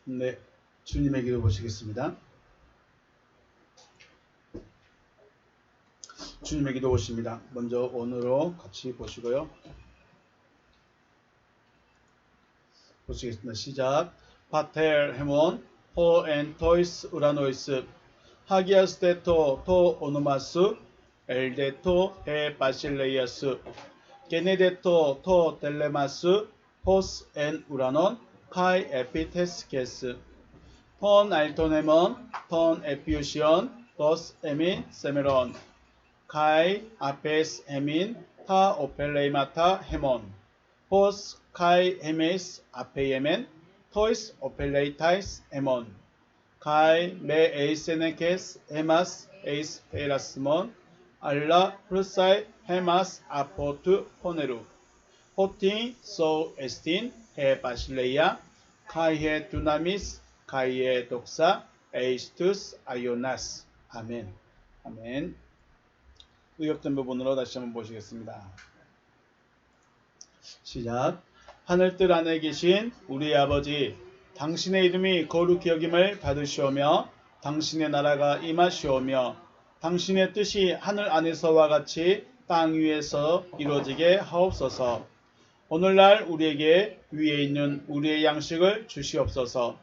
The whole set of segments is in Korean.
네, 주님의 기도 보시겠습니다. 주님의 기도 보십니다. 먼저 오늘로 같이 보시고요. 보시겠습니다. 시작. 파텔 헤몬 호 엔 토이스 우라노이스 하기아스 데토 토 오노마스 엘데토 에 바실레이아스 게네데토 토 텔레마스 호스 엔 우라논 카이 에피테스케스 톤 알토네몬 톤 에피우시온 도스 에민 세메론 카이 아페스 에민 타 오펠레이마타 헤몬 호스 카이 헤메스 아페이에멘 토이스 오펠레이타이스 에몬 카이 메 에이세네케스 헤마스 에이스 페이라스몬 알라 플루사이 헤마스 아포트 포네루 호팅 소 에스틴 해 바실레이아 카이헤 두나미스 카이헤 독사 에이스투스 아이오나스 아멘. 아멘. 의역된 부분으로 다시 한번 보시겠습니다. 시작. 하늘뜰 안에 계신 우리 아버지, 당신의 이름이 거룩히 여김을 받으시오며 당신의 나라가 임하시오며 당신의 뜻이 하늘 안에서와 같이 땅 위에서 이루어지게 하옵소서. 오늘날 우리에게 위에 있는 우리의 양식을 주시옵소서.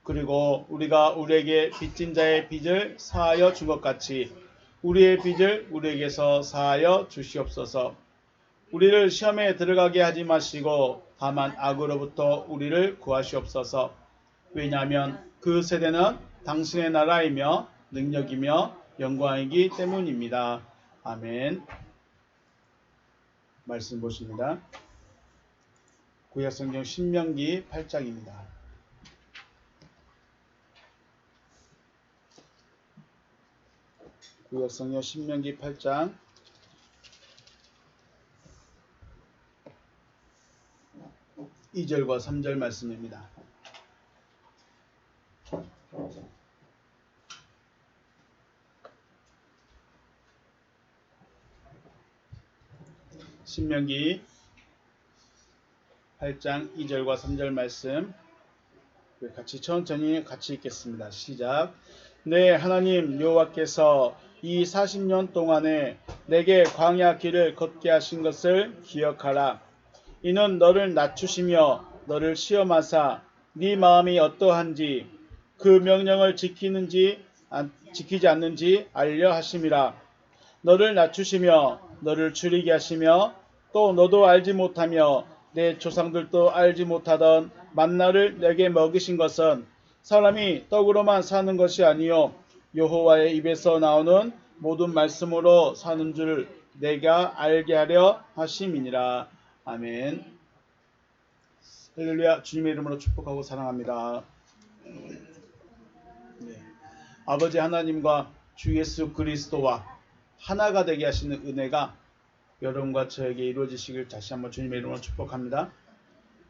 그리고 우리가 우리에게 빚진 자의 빚을 사하여 준 것 같이 우리의 빚을 우리에게서 사하여 주시옵소서. 우리를 시험에 들어가게 하지 마시고 다만 악으로부터 우리를 구하시옵소서. 왜냐하면 그 세대는 당신의 나라이며 능력이며 영광이기 때문입니다. 아멘. 말씀 보십니다. 구약성경 신명기 8장입니다. 구약성경 신명기 8장 2절과 3절 말씀입니다. 신명기 8장 2절과 3절 말씀 같이 천천히 같이 읽겠습니다. 시작. 네, 하나님 여호와께서 이 40년 동안에 내게 광야 길을 걷게 하신 것을 기억하라. 이는 너를 낮추시며 너를 시험하사 네 마음이 어떠한지 그 명령을 지키지 않는지 알려 하심이라. 너를 낮추시며 너를 줄이게 하시며 또 너도 알지 못하며 내 조상들도 알지 못하던 만나를 내게 먹이신 것은 사람이 떡으로만 사는 것이 아니요 여호와의 입에서 나오는 모든 말씀으로 사는 줄 내가 알게 하려 하심이니라. 아멘. 할렐루야. 주님의 이름으로 축복하고 사랑합니다. 네. 아버지 하나님과 주 예수 그리스도와 하나가 되게 하시는 은혜가 여러분과 저에게 이루어지시길 다시 한번 주님의 이름으로 축복합니다.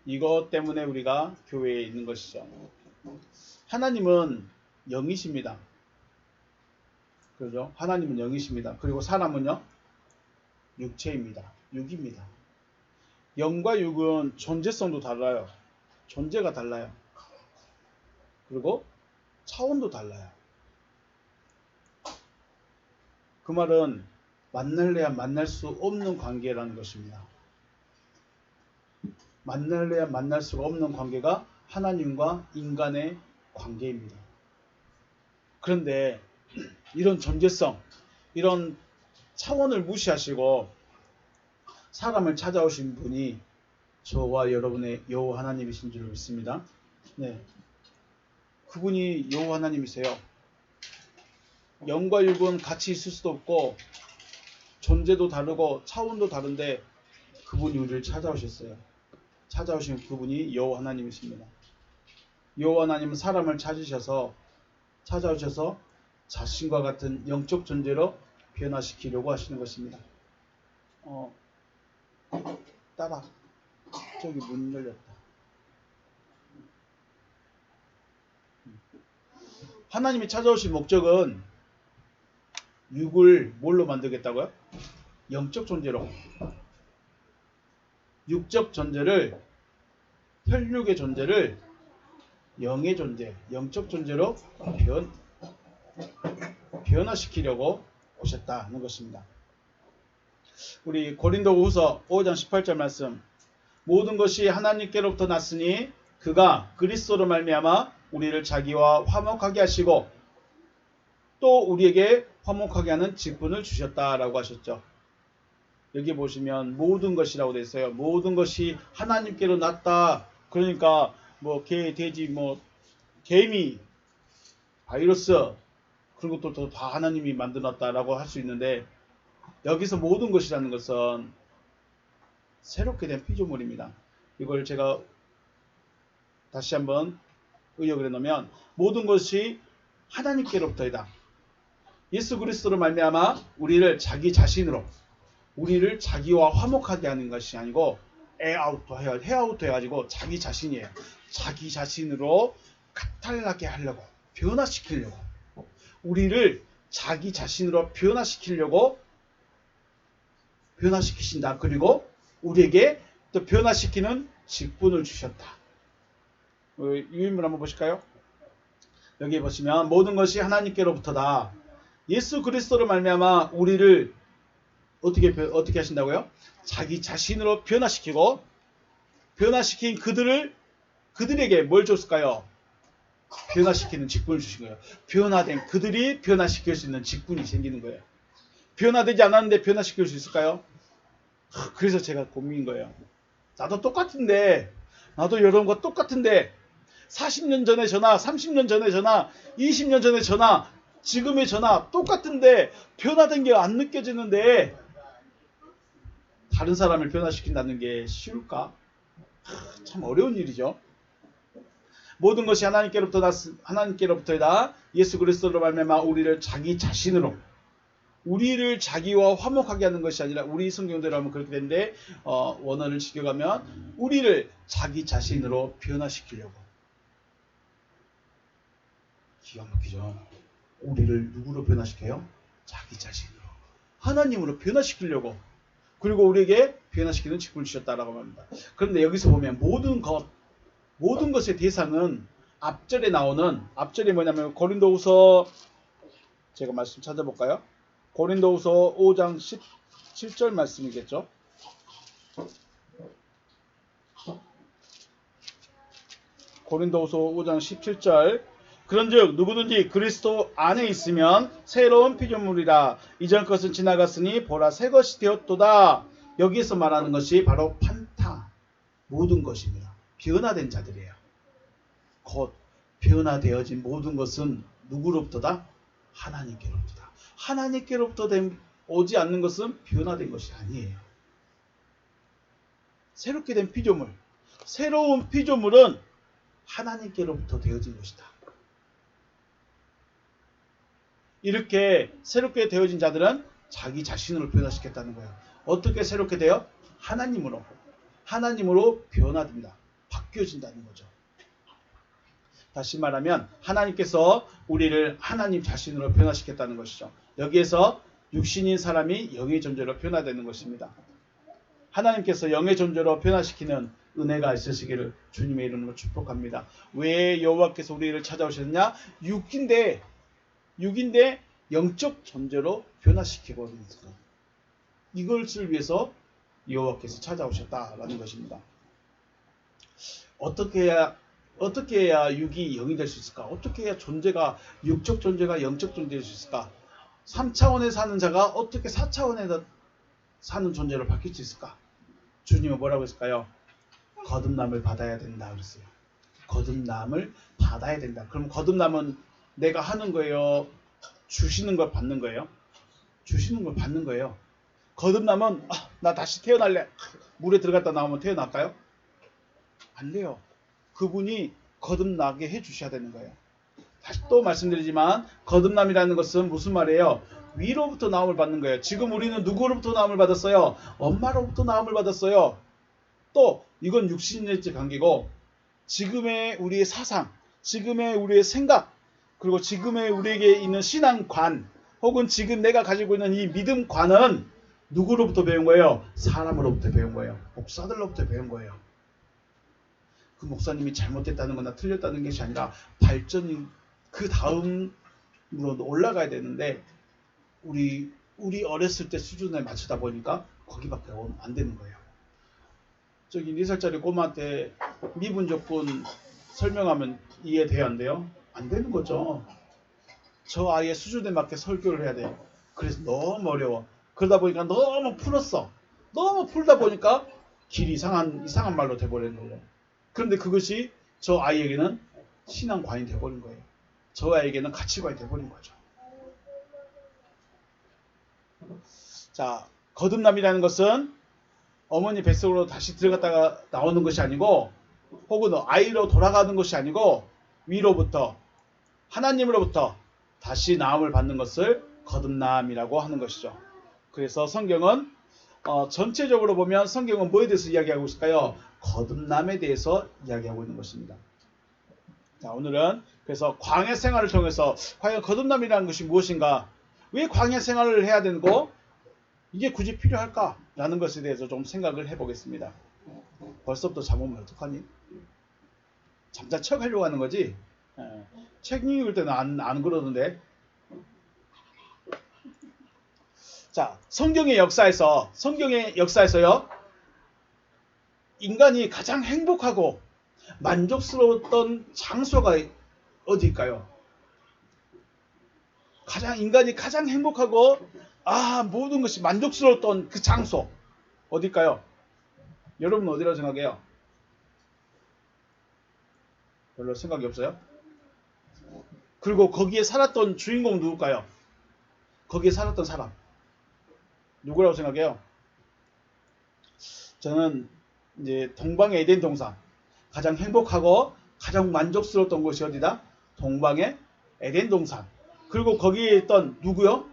이것 때문에 우리가 교회에 있는 것이죠. 하나님은 영이십니다. 그렇죠? 하나님은 영이십니다. 그리고 사람은요? 육체입니다. 육입니다. 영과 육은 존재성도 달라요. 존재가 달라요. 그리고 차원도 달라요. 그 말은 만날래야 만날 수 없는 관계라는 것입니다. 만날래야 만날 수가 없는 관계가 하나님과 인간의 관계입니다. 그런데 이런 존재성, 이런 차원을 무시하시고 사람을 찾아오신 분이 저와 여러분의 여호와 하나님이신 줄 믿습니다. 네, 그분이 여호와 하나님이세요. 영과 육은 같이 있을 수도 없고 존재도 다르고 차원도 다른데 그분이 우리를 찾아오셨어요. 찾아오신 그분이 여호와 하나님이십니다. 여호와 하나님은 사람을 찾으셔서 자신과 같은 영적 존재로 변화시키려고 하시는 것입니다. 따라 저기 문 열렸다. 하나님이 찾아오신 목적은 육을 뭘로 만들겠다고요? 영적 존재로. 육적 존재를, 혈육의 존재를 영의 존재, 영적 존재로 변화시키려고 오셨다는 것입니다. 우리 고린도후서 5장 18절 말씀, 모든 것이 하나님께로부터 났으니 그가 그리스도로 말미암아 우리를 자기와 화목하게 하시고 또 우리에게 화목하게 하는 직분을 주셨다라고 하셨죠. 여기 보시면 모든 것이라고 되어 있어요. 모든 것이 하나님께로 났다. 그러니까 뭐 개, 돼지, 뭐 개미, 바이러스 그런 것들도 다 하나님이 만들었다라고 할 수 있는데, 여기서 모든 것이라는 것은 새롭게 된 피조물입니다. 이걸 제가 다시 한번 의역을 해놓으면, 모든 것이 하나님께로부터이다. 예수 그리스도로 말미암아 우리를 자기 자신으로, 우리를 자기와 화목하게 하는 것이 아니고 헤아우터 해가지고 자기 자신이에요. 자기 자신으로 카탈나게 하려고, 변화시키려고, 우리를 자기 자신으로 변화시키신다. 그리고 우리에게 또 변화시키는 직분을 주셨다. 유인물 한번 보실까요? 여기 보시면 모든 것이 하나님께로부터다. 예수 그리스도로 말미암아 우리를 어떻게 하신다고요? 자기 자신으로 변화시키고, 변화시킨 그들에게 뭘 줬을까요? 변화시키는 직분을 주신 거예요. 변화된 그들이 변화시킬 수 있는 직분이 생기는 거예요. 변화되지 않았는데 변화시킬 수 있을까요? 그래서 제가 고민인 거예요. 나도 똑같은데, 나도 여러분과 똑같은데 40년 전에 전화, 30년 전에 전화, 20년 전에 전화, 지금의 전화 똑같은데 변화된 게 안 느껴지는데 다른 사람을 변화시킨다는 게 쉬울까? 참 어려운 일이죠. 모든 것이 하나님께로부터이다. 예수 그리스도로 말미암아 우리를 자기 자신으로, 우리를 자기와 화목하게 하는 것이 아니라, 우리 성경대로 하면 그렇게 되는데 원어를 지켜가면 우리를 자기 자신으로 변화시키려고. 기가 막히죠. 우리를 누구로 변화시켜요? 자기 자신으로, 하나님으로 변화시키려고, 그리고 우리에게 변화시키는 직분을 주셨다라고 합니다. 그런데 여기서 보면 모든 것의 대상은 앞절에 나오는, 앞절이 뭐냐면 고린도후서, 제가 말씀 찾아볼까요? 고린도후서 5장 17절 말씀이겠죠. 고린도후서 5장 17절, 그런즉 누구든지 그리스도 안에 있으면 새로운 피조물이라, 이전 것은 지나갔으니 보라 새 것이 되었도다. 여기에서 말하는 것이 바로 판타, 모든 것입니다. 변화된 자들이에요. 곧 변화되어진 모든 것은 누구로부터다? 하나님께로부터다. 하나님께로부터 오지 않는 것은 변화된 것이 아니에요. 새롭게 된 피조물, 새로운 피조물은 하나님께로부터 되어진 것이다. 이렇게 새롭게 되어진 자들은 자기 자신으로 변화시켰다는 거예요. 어떻게 새롭게 돼요? 하나님으로 변화된다. 바뀌어진다는 거죠. 다시 말하면 하나님께서 우리를 하나님 자신으로 변화시켰다는 것이죠. 여기에서 육신인 사람이 영의 존재로 변화되는 것입니다. 하나님께서 영의 존재로 변화시키는 은혜가 있으시기를 주님의 이름으로 축복합니다. 왜 여호와께서 우리를 찾아오셨느냐? 육인데 영적 존재로 변화시키고 있습니다. 이것을 위해서 여호와께서 찾아오셨다라는 것입니다. 어떻게 해야 육이 영이 될 수 있을까? 어떻게 해야 육적 존재가 영적 존재일 수 있을까? 3차원에 사는 자가 어떻게 4차원에 사는 존재로 바뀔 수 있을까? 주님은 뭐라고 했을까요? 거듭남을 받아야 된다 그랬어요. 거듭남을 받아야 된다. 그럼 거듭남은 내가 하는 거예요? 주시는 걸 받는 거예요? 주시는 걸 받는 거예요. 거듭남은 나 다시 태어날래. 물에 들어갔다 나오면 태어날까요? 안 돼요. 그분이 거듭나게 해주셔야 되는 거예요. 다시 또 말씀드리지만 거듭남이라는 것은 무슨 말이에요? 위로부터 나음을 받는 거예요. 지금 우리는 누구로부터 나음을 받았어요? 엄마로부터 나음을 받았어요. 또 이건 육신의 관계고, 지금의 우리의 사상, 지금의 우리의 생각, 그리고 지금의 우리에게 있는 신앙관, 혹은 지금 내가 가지고 있는 이 믿음관은 누구로부터 배운 거예요? 사람으로부터 배운 거예요. 목사들로부터 배운 거예요. 그 목사님이 잘못됐다는 거나 틀렸다는 것이 아니라 발전이 그 다음으로 올라가야 되는데 우리 어렸을 때 수준에 맞추다 보니까 거기밖에 안 되는 거예요. 저기 4살짜리 꼬마한테 미분 조건 설명하면 이해돼야 안 돼요? 안 되는 거죠. 저 아이의 수준에 맞게 설교를 해야 돼요. 그래서 너무 어려워. 그러다 보니까 너무 풀었어. 너무 풀다 보니까 길이 이상한 말로 돼버리는 거예요. 그런데 그것이 저 아이에게는 신앙관이 돼버린 거예요. 저 아이에게는 가치관이 돼버린 거죠. 자, 거듭남이라는 것은 어머니 뱃속으로 다시 들어갔다가 나오는 것이 아니고 혹은 아이로 돌아가는 것이 아니고 위로부터 하나님으로부터 다시 나음을 받는 것을 거듭남이라고 하는 것이죠. 그래서 성경은 전체적으로 보면 성경은 뭐에 대해서 이야기하고 있을까요? 거듭남에 대해서 이야기하고 있는 것입니다. 자, 오늘은 그래서 광야 생활을 통해서 과연 거듭남이라는 것이 무엇인가? 왜 광야 생활을 해야 되고 이게 굳이 필요할까? 라는 것에 대해서 좀 생각을 해보겠습니다. 벌써부터 잠오면 어떡하니? 잠깐 척 하려고 하는 거지? 책 읽을 때는 안 그러는데. 자, 성경의 역사에서요, 인간이 가장 행복하고 만족스러웠던 장소가 어디일까요? 인간이 가장 행복하고 모든 것이 만족스러웠던 그 장소 어딜까요? 여러분 어디라고 생각해요? 별로 생각이 없어요? 그리고 거기에 살았던 주인공 누굴까요? 거기에 살았던 사람 누구라고 생각해요? 저는 이제 동방의 에덴 동산, 가장 행복하고 가장 만족스러웠던 곳이 어디다? 동방의 에덴 동산. 그리고 거기에 있던 누구요?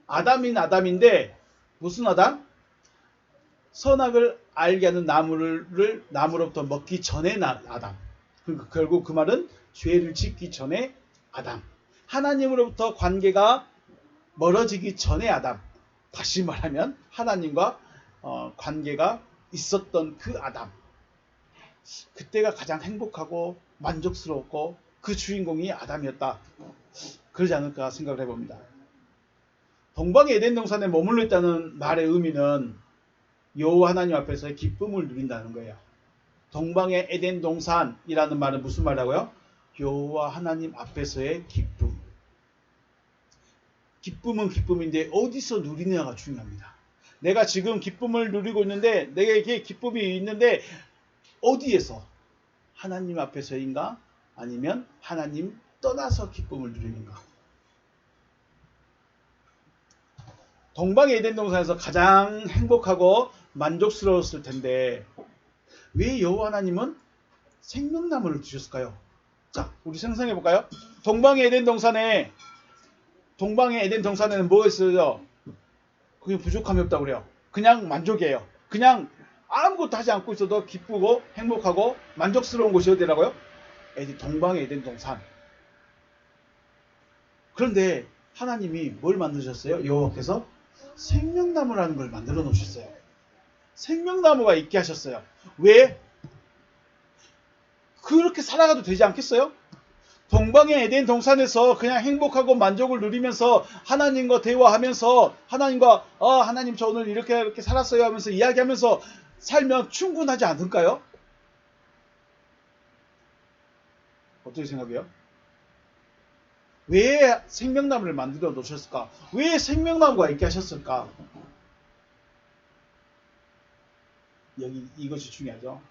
아담인데 무슨 아담? 선악을 알게 하는 나무로부터 먹기 전에 아담. 결국 그 말은 죄를 짓기 전에 아담. 하나님으로부터 관계가 멀어지기 전에 아담. 다시 말하면 하나님과 관계가 있었던 그 아담. 그때가 가장 행복하고 만족스러웠고 그 주인공이 아담이었다. 그러지 않을까 생각을 해봅니다. 동방의 에덴 동산에 머물러 있다는 말의 의미는 여호와 하나님 앞에서의 기쁨을 누린다는 거예요. 동방의 에덴 동산이라는 말은 무슨 말이라고요? 여호와 하나님 앞에서의 기쁨. 기쁨은 기쁨인데 어디서 누리느냐가 중요합니다. 내가 지금 기쁨을 누리고 있는데 내게 기쁨이 있는데 어디에서? 하나님 앞에서인가? 아니면 하나님 떠나서 기쁨을 누리는가? 동방의 에덴 동산에서 가장 행복하고 만족스러웠을 텐데 왜 여호와 하나님은 생명나무를 주셨을까요? 자, 우리 상상해 볼까요? 동방의 에덴 동산에는 뭐가 있어요? 그게 부족함이 없다고 그래요. 그냥 만족이에요. 그냥 아무것도 하지 않고 있어도 기쁘고 행복하고 만족스러운 곳이 어디라고요? 동방의 에덴 동산. 그런데 하나님이 뭘 만드셨어요? 여호와께서 생명나무라는 걸 만들어 놓으셨어요. 생명나무가 있게 하셨어요. 왜? 그렇게 살아가도 되지 않겠어요? 동방의 에덴 동산에서 그냥 행복하고 만족을 누리면서 하나님과 대화하면서 하나님 저 오늘 이렇게 살았어요 하면서 이야기하면서 살면 충분하지 않을까요? 어떻게 생각해요? 왜 생명나무를 만들어 놓으셨을까? 왜 생명나무가 있게 하셨을까? 이것이 중요하죠.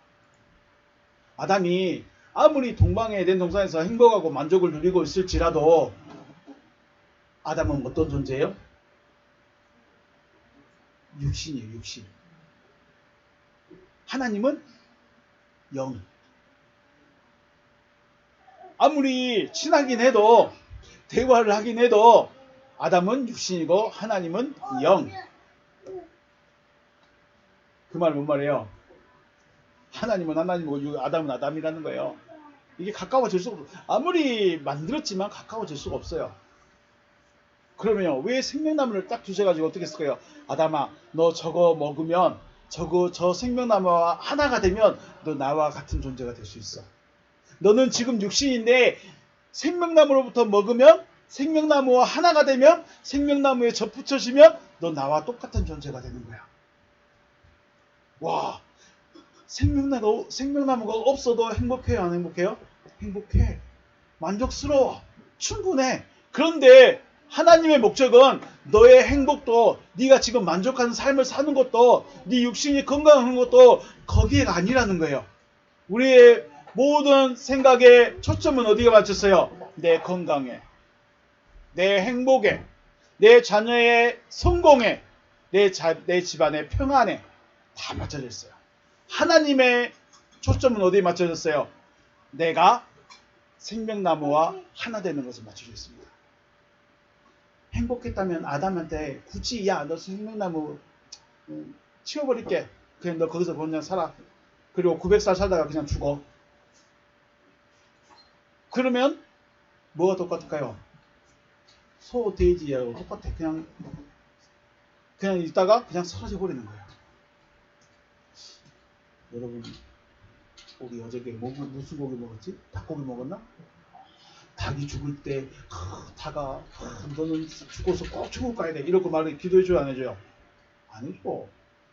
아담이 아무리 동방의 에덴 동산에서 행복하고 만족을 누리고 있을지라도 아담은 어떤 존재예요? 육신이에요, 육신. 하나님은 영. 아무리 친하긴 해도 대화를 하긴 해도 아담은 육신이고 하나님은 영. 그 말 뭔 말이에요? 하나님은 하나님이고 아담은 아담이라는 거예요. 이게 가까워질 수가 없어요. 아무리 만들었지만 가까워질 수가 없어요. 그러면 왜 생명나무를 딱 주셔가지고 어떻게 했을까요? 아담아, 너 저거 먹으면 저 생명나무와 하나가 되면 너 나와 같은 존재가 될 수 있어. 너는 지금 육신인데 생명나무로부터 먹으면 생명나무와 하나가 되면 생명나무에 접붙여지면 너 나와 똑같은 존재가 되는 거야. 와, 생명나무가 없어도 행복해요, 안 행복해요? 행복해. 만족스러워. 충분해. 그런데 하나님의 목적은 너의 행복도, 네가 지금 만족하는 삶을 사는 것도, 네 육신이 건강한 것도 거기가 아니라는 거예요. 우리의 모든 생각의 초점은 어디에 맞췄어요? 내 건강에, 내 행복에, 내 자녀의 성공에, 내 집안의 평안에 다 맞춰져 있어요. 하나님의 초점은 어디에 맞춰졌어요? 내가 생명나무와 하나 되는 것에 맞춰져 있습니다. 행복했다면 아담한테 굳이 야 너 생명나무 치워버릴게. 그냥 너 거기서 그냥 살아. 그리고 900살 살다가 그냥 죽어. 그러면 뭐가 똑같을까요? 소, 돼지하고 똑같아. 그냥 있다가 그냥 사라져 버리는 거예요. 여러분, 우리 어저께 무슨 고기 먹었지? 닭고기 먹었나? 닭이 죽을 때 닭아 너는 죽어서 꼭 천국 가야 돼 이렇게 말을 기도해줘요, 안 해줘요? 안 해줘.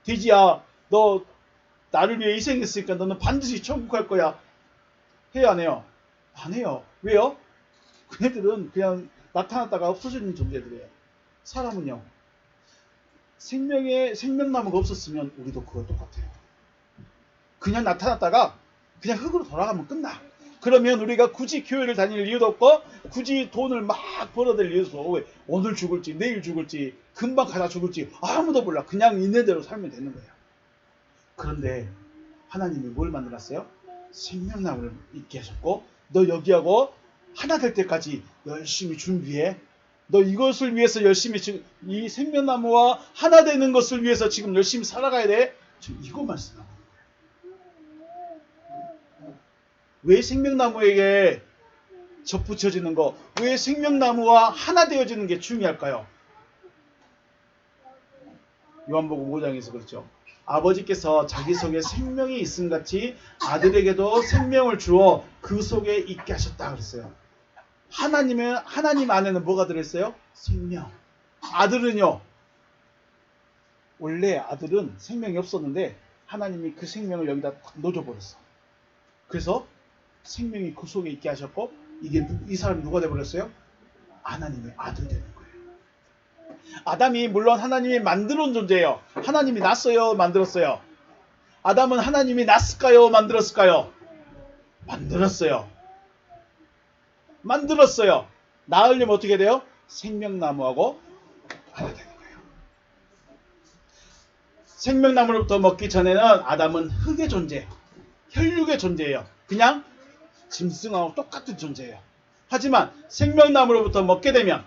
돼지야 너 나를 위해 희생했으니까 너는 반드시 천국 갈 거야. 해요, 안 해요? 안 해요. 왜요? 그네들은 그냥 나타났다가 없어지는 존재들이에요. 사람은요, 생명나무가 없었으면 우리도 그거 똑같아요. 그냥 나타났다가 그냥 흙으로 돌아가면 끝나. 그러면 우리가 굳이 교회를 다닐 이유도 없고 굳이 돈을 막 벌어댈 이유도 없고 오늘 죽을지 내일 죽을지 금방 가다 죽을지 아무도 몰라. 그냥 있는 대로 살면 되는 거예요. 그런데 하나님이 뭘 만들었어요? 생명나무를 있게 하셨고 너 여기하고 하나 될 때까지 열심히 준비해. 너 이것을 위해서 열심히 이 생명나무와 하나 되는 것을 위해서 지금 열심히 살아가야 돼. 지금 이거 말씀하는 거예요. 왜 생명나무에게 접붙여지는 거, 왜 생명나무와 하나 되어지는 게 중요할까요? 요한복음 5장에서 그렇죠. 아버지께서 자기 속에 생명이 있음 같이 아들에게도 생명을 주어 그 속에 있게 하셨다 그랬어요. 하나님 안에는 뭐가 들어있어요? 생명. 아들은요, 원래 아들은 생명이 없었는데 하나님이 그 생명을 여기다 넣어줘버렸어. 그래서 생명이 그 속에 있게 하셨고 이 사람이 누가 되어버렸어요? 하나님의 아들 되는 거예요. 아담이 물론 하나님이 만들어온 존재예요. 하나님이 낳았어요? 만들었어요? 아담은 하나님이 낳았을까요? 만들었을까요? 만들었어요. 낳으려면 어떻게 돼요? 생명나무하고 하나 되는 거예요. 생명나무로부터 먹기 전에는 아담은 흙의 존재, 혈육의 존재예요. 그냥 짐승하고 똑같은 존재예요. 하지만 생명나무로부터 먹게 되면,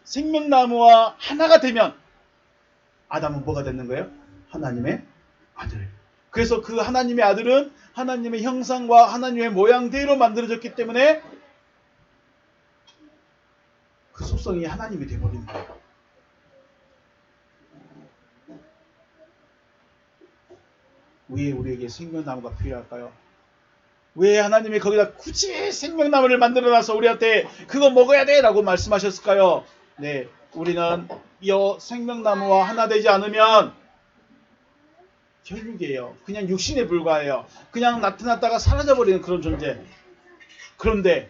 생명나무와 하나가 되면 아담은 뭐가 되는 거예요? 하나님의 아들. 그래서 그 하나님의 아들은 하나님의 형상과 하나님의 모양대로 만들어졌기 때문에 그 속성이 하나님이 되어버리는 거예요. 왜 우리에게 생명나무가 필요할까요? 왜 하나님이 거기다 굳이 생명나무를 만들어놔서 우리한테 그거 먹어야 돼 라고 말씀하셨을까요? 네, 우리는 이 생명나무와 하나 되지 않으면 혈육이에요. 그냥 육신에 불과해요. 그냥 나타났다가 사라져버리는 그런 존재. 그런데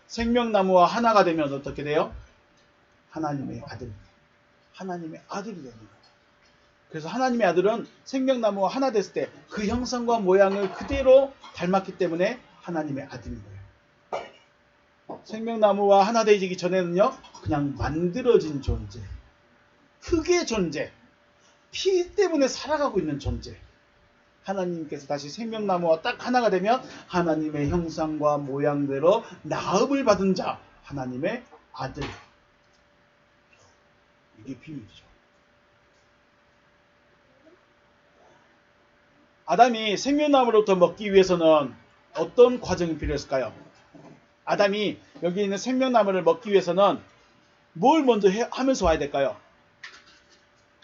생명나무와 하나가 되면 어떻게 돼요? 하나님의 아들. 하나님의 아들이 되는 거예요. 그래서 하나님의 아들은 생명나무와 하나 됐을 때 그 형상과 모양을 그대로 닮았기 때문에 하나님의 아들인 거예요. 생명나무와 하나 되기 전에는요, 그냥 만들어진 존재, 흙의 존재, 피 때문에 살아가고 있는 존재. 하나님께서 다시 생명나무와 딱 하나가 되면 하나님의 형상과 모양대로 나음을 받은 자, 하나님의 아들. 이게 비밀이죠. 아담이 생명나무로부터 먹기 위해서는 어떤 과정이 필요했을까요? 아담이 여기 있는 생명나무를 먹기 위해서는 뭘 먼저 하면서 와야 될까요?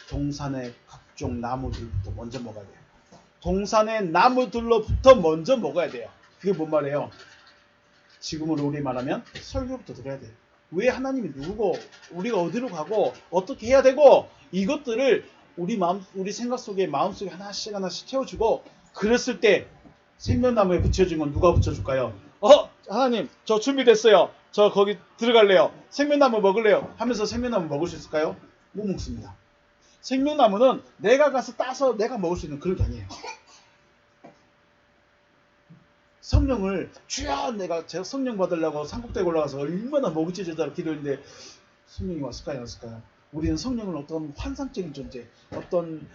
동산에 각종 나무들부터 먼저 먹어야 돼요. 동산의 나무들로부터 먼저 먹어야 돼요. 그게 뭔 말이에요? 지금으로 우리 말하면 설교부터 들어야 돼요. 왜 하나님이 누구고 우리가 어디로 가고 어떻게 해야 되고 이것들을 우리 생각 속에 마음속에 하나씩 채워주고 그랬을 때 생명나무에 붙여준 건 누가 붙여줄까요? 하나님 저 준비됐어요. 저 거기 들어갈래요. 생명나무 먹을래요. 하면서 생명나무 먹을 수 있을까요? 못 먹습니다. 생명나무는 내가 가서 따서 내가 먹을 수 있는 그런 게 아니에요. 성령을 주여 제가 성령 받으려고 산꼭대기 올라가서 얼마나 먹이찢어달라고 기도했는데 성령이 왔을까요? 안 왔을까요? 우리는 성령을 어떤 환상적인 존재, 어떤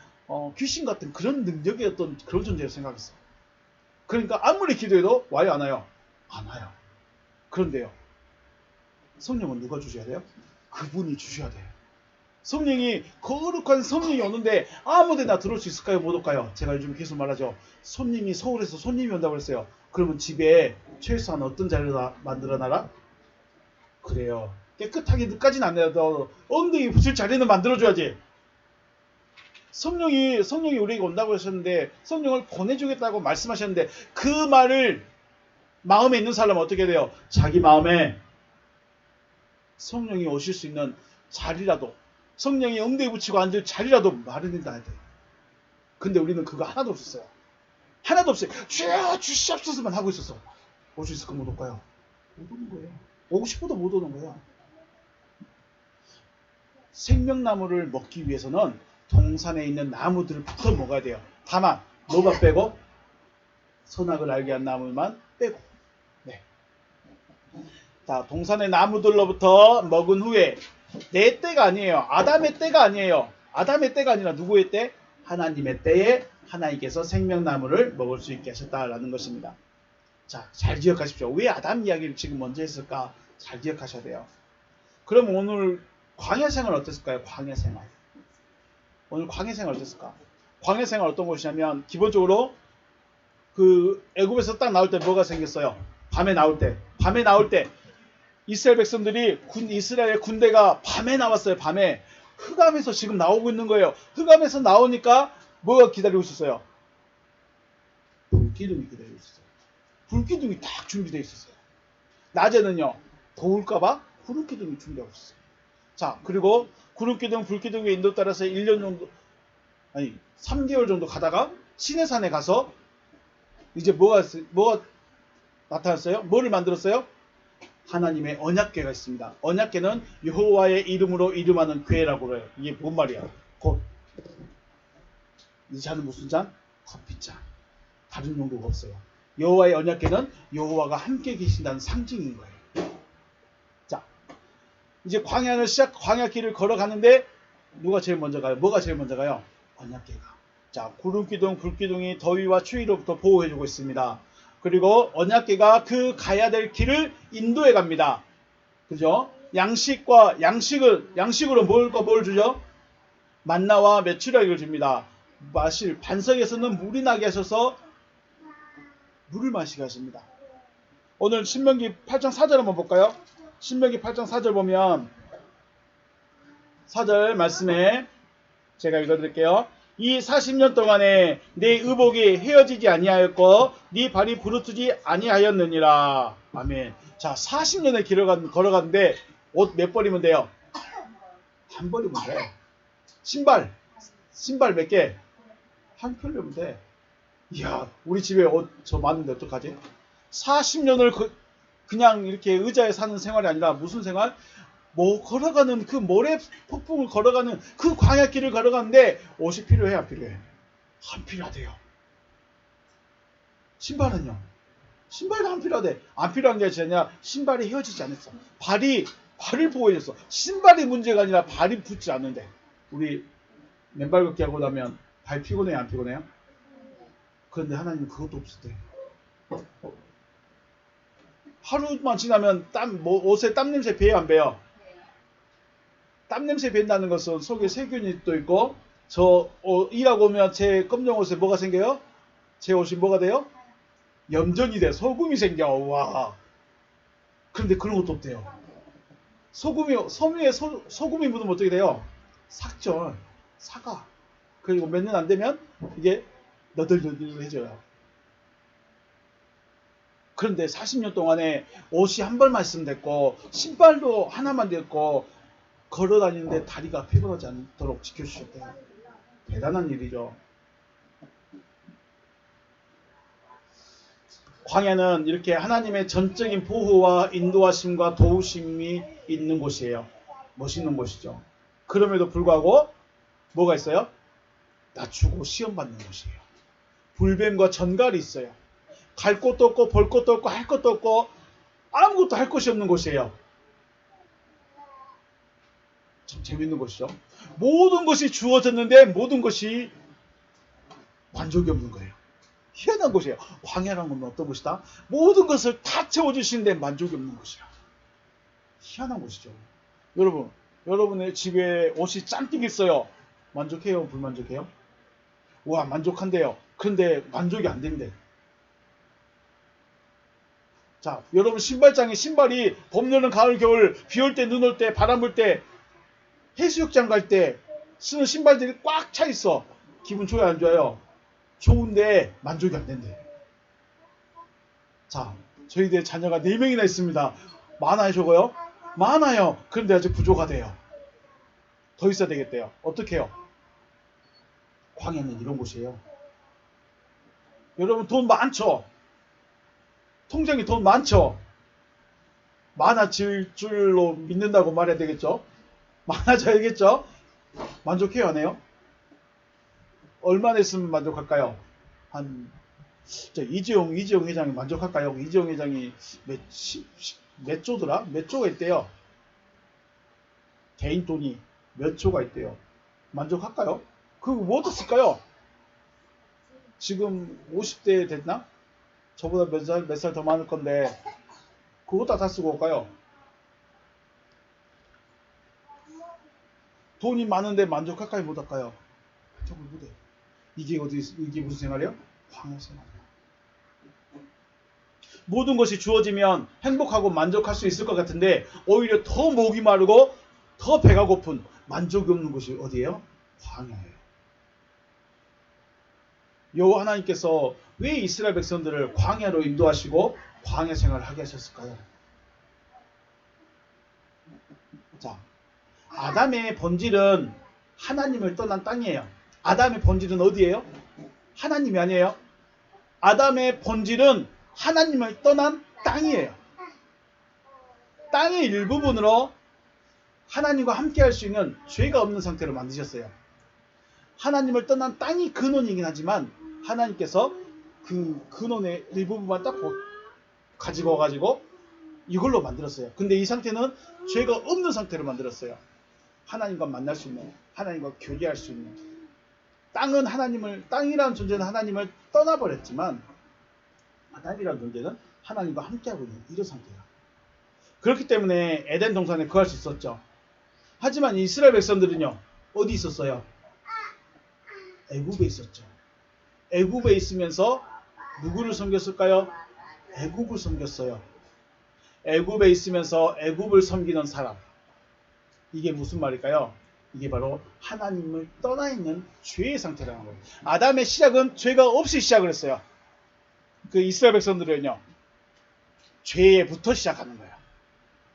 귀신 같은 그런 능력의 어떤 그런 존재로 생각했어요. 그러니까 아무리 기도해도 와요 안 와요? 안 와요. 그런데요. 성령은 누가 주셔야 돼요? 그분이 주셔야 돼요. 성령이 거룩한 성령이 오는데 아무데나 들어올 수 있을까요? 못 올까요? 제가 요즘 계속 말하죠. 손님이 서울에서 손님이 온다고 그랬어요. 그러면 집에 최소한 어떤 자리로 만들어놔라? 그래요. 깨끗하게 늦까지는 안 해도 엉덩이 붙일 자리는 만들어줘야지. 성령이 우리에게 온다고 하셨는데 성령을 보내주겠다고 말씀하셨는데 그 말을 마음에 있는 사람은 어떻게 돼요? 자기 마음에 성령이 오실 수 있는 자리라도 성령이 엉덩이 붙이고 앉을 자리라도 마련해놔야 돼요. 근데 우리는 그거 하나도 없었어요. 하나도 없어요. 주여 주시옵소서만 하고 있었어. 올 수 있을까 못 올까요? 못 오는 거예요. 오고 싶어도 못 오는 거예요. 생명나무를 먹기 위해서는 동산에 있는 나무들부터 먹어야 돼요. 다만 뭐가 빼고? 선악을 알게 한 나무만 빼고. 네. 자, 동산의 나무들로부터 먹은 후에 내 때가 아니에요. 아담의 때가 아니에요. 아담의 때가 아니라 누구의 때? 하나님의 때에 하나님께서 생명나무를 먹을 수 있게 하셨다라는 것입니다. 자, 잘 기억하십시오. 왜 아담 이야기를 지금 먼저 했을까? 잘 기억하셔야 돼요. 그럼 오늘 광야생활 어땠을까요? 광야생활. 오늘 광야생활 어땠을까? 광야생활 어떤 것이냐면 기본적으로 그 애굽에서 딱 나올 때 뭐가 생겼어요? 밤에 나올 때 이스라엘 백성들이 이스라엘 군대가 밤에 나왔어요. 밤에 흑암에서 지금 나오고 있는 거예요. 흑암에서 나오니까 뭐가 기다리고 있었어요? 불기둥이 기다리고 있었어요. 불기둥이 딱 준비되어 있었어요. 낮에는요 더울까봐 구름기둥이 준비하고 있었어요. 자, 그리고 구름기둥 불기둥의 인도 따라서 1년 정도 3개월 정도 가다가 시내산에 가서 이제 뭐가 나타났어요? 뭐를 만들었어요? 하나님의 언약궤가 있습니다. 언약궤는 여호와의 이름으로 이름하는 궤라고 해요. 이게 뭔 말이야? 곧 이 잔은 무슨 잔? 커피잔. 다른 용도가 없어요. 여호와의 언약궤는 여호와가 함께 계신다는 상징인 거예요. 자, 이제 광야길을 걸어가는데 누가 제일 먼저 가요? 뭐가 제일 먼저 가요? 언약궤가. 자, 구름기둥, 불기둥이 더위와 추위로부터 보호해주고 있습니다. 그리고 언약궤가 그 가야 될 길을 인도해 갑니다. 그죠? 양식으로 뭘 주죠? 만나와 메추라기를 줍니다. 마실 반석에서는 물이 나게 하셔서 물을 마시게 하십니다. 오늘 신명기 8장 4절 한번 볼까요? 신명기 8장 4절 보면 4절 말씀에 제가 읽어드릴게요. 이 40년 동안에 내 의복이 헤어지지 아니하였고 네 발이 부르트지 아니하였느니라. 아멘. 자, 40년의 길을 걸어갔는데 옷 몇 벌이면 돼요? 한 벌이면 돼. 신발 몇 개? 한 켤레면 돼. 이야, 우리 집에 옷 저 많은데 어떡하지? 40년을 그냥 이렇게 의자에 사는 생활이 아니라 무슨 생활? 걸어가는 그 모래 폭풍을 걸어가는 그 광야길을 걸어가는데 옷이 필요해 안 필요해? 안 필요하대요. 신발은요? 신발도 안 필요하대. 안 필요한 게 아니라 신발이 헤어지지 않았어. 발을 보호해줬어. 신발이 문제가 아니라 발이 붙지 않는데. 우리 맨발 걷기 하고 나면 발 피곤해요 안 피곤해요? 그런데 하나님은 그것도 없었대. 하루만 지나면 옷에 땀 냄새 배요 안 배요? 땀 냄새 밴다는 것은 속에 세균이 또 있고 일하고 오면 제 검정 옷에 뭐가 생겨요? 제 옷이 뭐가 돼요? 염전이 돼. 소금이 생겨. 와. 그런데 그런 것도 없대요. 섬유에 소금이 묻으면 어떻게 돼요? 삭전, 사가. 그리고 몇 년 안 되면 이게 너덜너덜해져요. 그런데 40년 동안에 옷이 한 벌만 있으면 됐고 신발도 하나만 됐고 걸어다니는데 다리가 피곤하지 않도록 지켜주셨대요. 대단한 일이죠. 광야는 이렇게 하나님의 전적인 보호와 인도하심과 도우심이 있는 곳이에요. 멋있는 곳이죠. 그럼에도 불구하고 뭐가 있어요? 낮추고 시험받는 곳이에요. 불뱀과 전갈이 있어요. 갈 곳도 없고 볼 것도 없고 할 것도 없고 아무것도 할 것이 없는 곳이에요. 참 재밌는 곳이죠. 모든 것이 주어졌는데 모든 것이 만족이 없는 거예요. 희한한 곳이에요. 광야라는 건 어떤 곳이다? 모든 것을 다 채워주시는데 만족이 없는 곳이야. 희한한 곳이죠. 여러분의 집에 옷이 짠뜩 있어요. 만족해요? 불만족해요? 와, 만족한대요. 그런데 만족이 안 된대. 자, 여러분 신발장에 신발이 봄, 여름, 가을, 겨울, 비 올 때, 눈 올 때, 바람 불 때, 해수욕장 갈 때 쓰는 신발들이 꽉 차 있어. 기분 좋아요, 안 좋아요? 좋은데 만족이 안 된대. 자, 저희들 자녀가 4명이나 있습니다. 많아요, 적어요? 많아요. 그런데 아직 부족하대요. 더 있어야 되겠대요. 어떻게 해요? 광야는 이런 곳이에요. 여러분 돈 많죠? 통장에 돈 많죠? 많아질 줄로 믿는다고 말해야 되겠죠? 많아져야겠죠? 만족해요, 안 해요? 얼마나 있으면 만족할까요? 이재용 회장이 만족할까요? 이재용 회장이 몇 조더라? 몇 조가 있대요. 개인 돈이 몇 조가 있대요. 만족할까요? 그거 뭐 어떻을까요? 지금 50대 됐나? 저보다 몇 살 더 많을 건데 그거 다 쓰고 올까요? 돈이 많은데 만족할까요? 못할까요? 만족을 못해. 이게 무슨 생활이에요? 광야 생활이에요. 모든 것이 주어지면 행복하고 만족할 수 있을 것 같은데 오히려 더 목이 마르고 더 배가 고픈 만족이 없는 곳이 어디예요? 광야예요. 여호와 하나님께서 왜 이스라엘 백성들을 광야로 인도하시고 광야 생활을 하게 하셨을까요? 자, 아담의 본질은 하나님을 떠난 땅이에요. 아담의 본질은 어디예요? 하나님이 아니에요. 아담의 본질은 하나님을 떠난 땅이에요. 땅의 일부분으로 하나님과 함께 할 수 있는 죄가 없는 상태로 만드셨어요. 하나님을 떠난 땅이 근원이긴 하지만 하나님께서 그 근원의 일부분만 딱 가지고 와가지고 이걸로 만들었어요. 근데 이 상태는 죄가 없는 상태로 만들었어요. 하나님과 만날 수 있는, 하나님과 교제할 수 있는. 땅이라는 존재는 하나님을 떠나버렸지만 아담이라는 존재는 하나님과 함께하고 있는 이런 상태예요. 그렇기 때문에 에덴 동산에 거할 수 있었죠. 하지만 이스라엘 백성들은요, 어디 있었어요? 애굽에 있었죠. 애굽에 있으면서 누구를 섬겼을까요? 애굽을 섬겼어요. 애굽에 있으면서 애굽을 섬기는 사람. 이게 무슨 말일까요? 이게 바로 하나님을 떠나 있는 죄의 상태라는 거예요. 아담의 시작은 죄가 없이 시작을 했어요. 그 이스라엘 백성들은요, 죄부터 시작하는 거예요.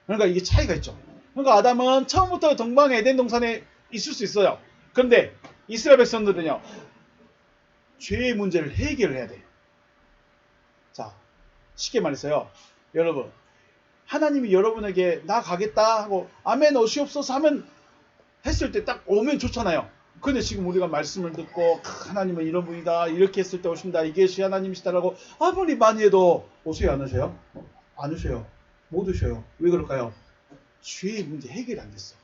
그러니까 이게 차이가 있죠. 그러니까 아담은 처음부터 동방 에덴 동산에 있을 수 있어요. 그런데 이스라엘 백성들은요, 죄의 문제를 해결해야 돼요. 자, 쉽게 말해서요, 여러분, 하나님이 여러분에게 나 가겠다 하고 아멘 오시옵소서 하면 했을 때 딱 오면 좋잖아요. 근데 지금 우리가 말씀을 듣고 하나님은 이런 분이다, 이렇게 했을 때 오신다, 이게 시 하나님이시다라고 아무리 많이 해도 오세요, 안 오세요? 안 오셔요. 못 오셔요. 왜 그럴까요? 죄의 문제 해결이 안 됐어.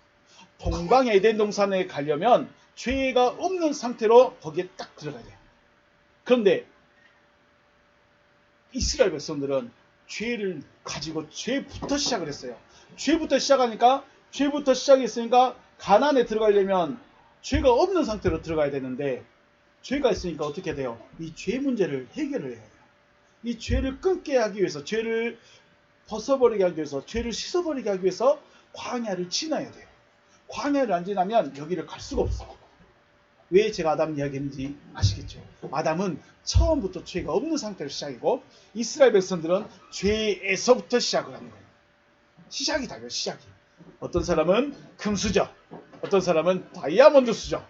동방 에덴 동산에 가려면 죄가 없는 상태로 거기에 딱 들어가야 돼요. 그런데 이스라엘 백성들은 죄를 가지고 죄부터 시작을 했어요. 죄부터 시작했으니까 가나안에 들어가려면 죄가 없는 상태로 들어가야 되는데 죄가 있으니까 어떻게 돼요? 이 죄 문제를 해결을 해야 돼요. 이 죄를 끊게 하기 위해서, 죄를 벗어버리게 하기 위해서, 죄를 씻어버리게 하기 위해서 광야를 지나야 돼요. 광야를 안 지나면 여기를 갈 수가 없어. 왜 제가 아담 이야기했는지 아시겠죠? 아담은 처음부터 죄가 없는 상태로 시작이고 이스라엘 백성들은 죄에서부터 시작을 하는 거예요. 시작이 다르요. 시작이. 어떤 사람은 금수저, 어떤 사람은 다이아몬드 수저.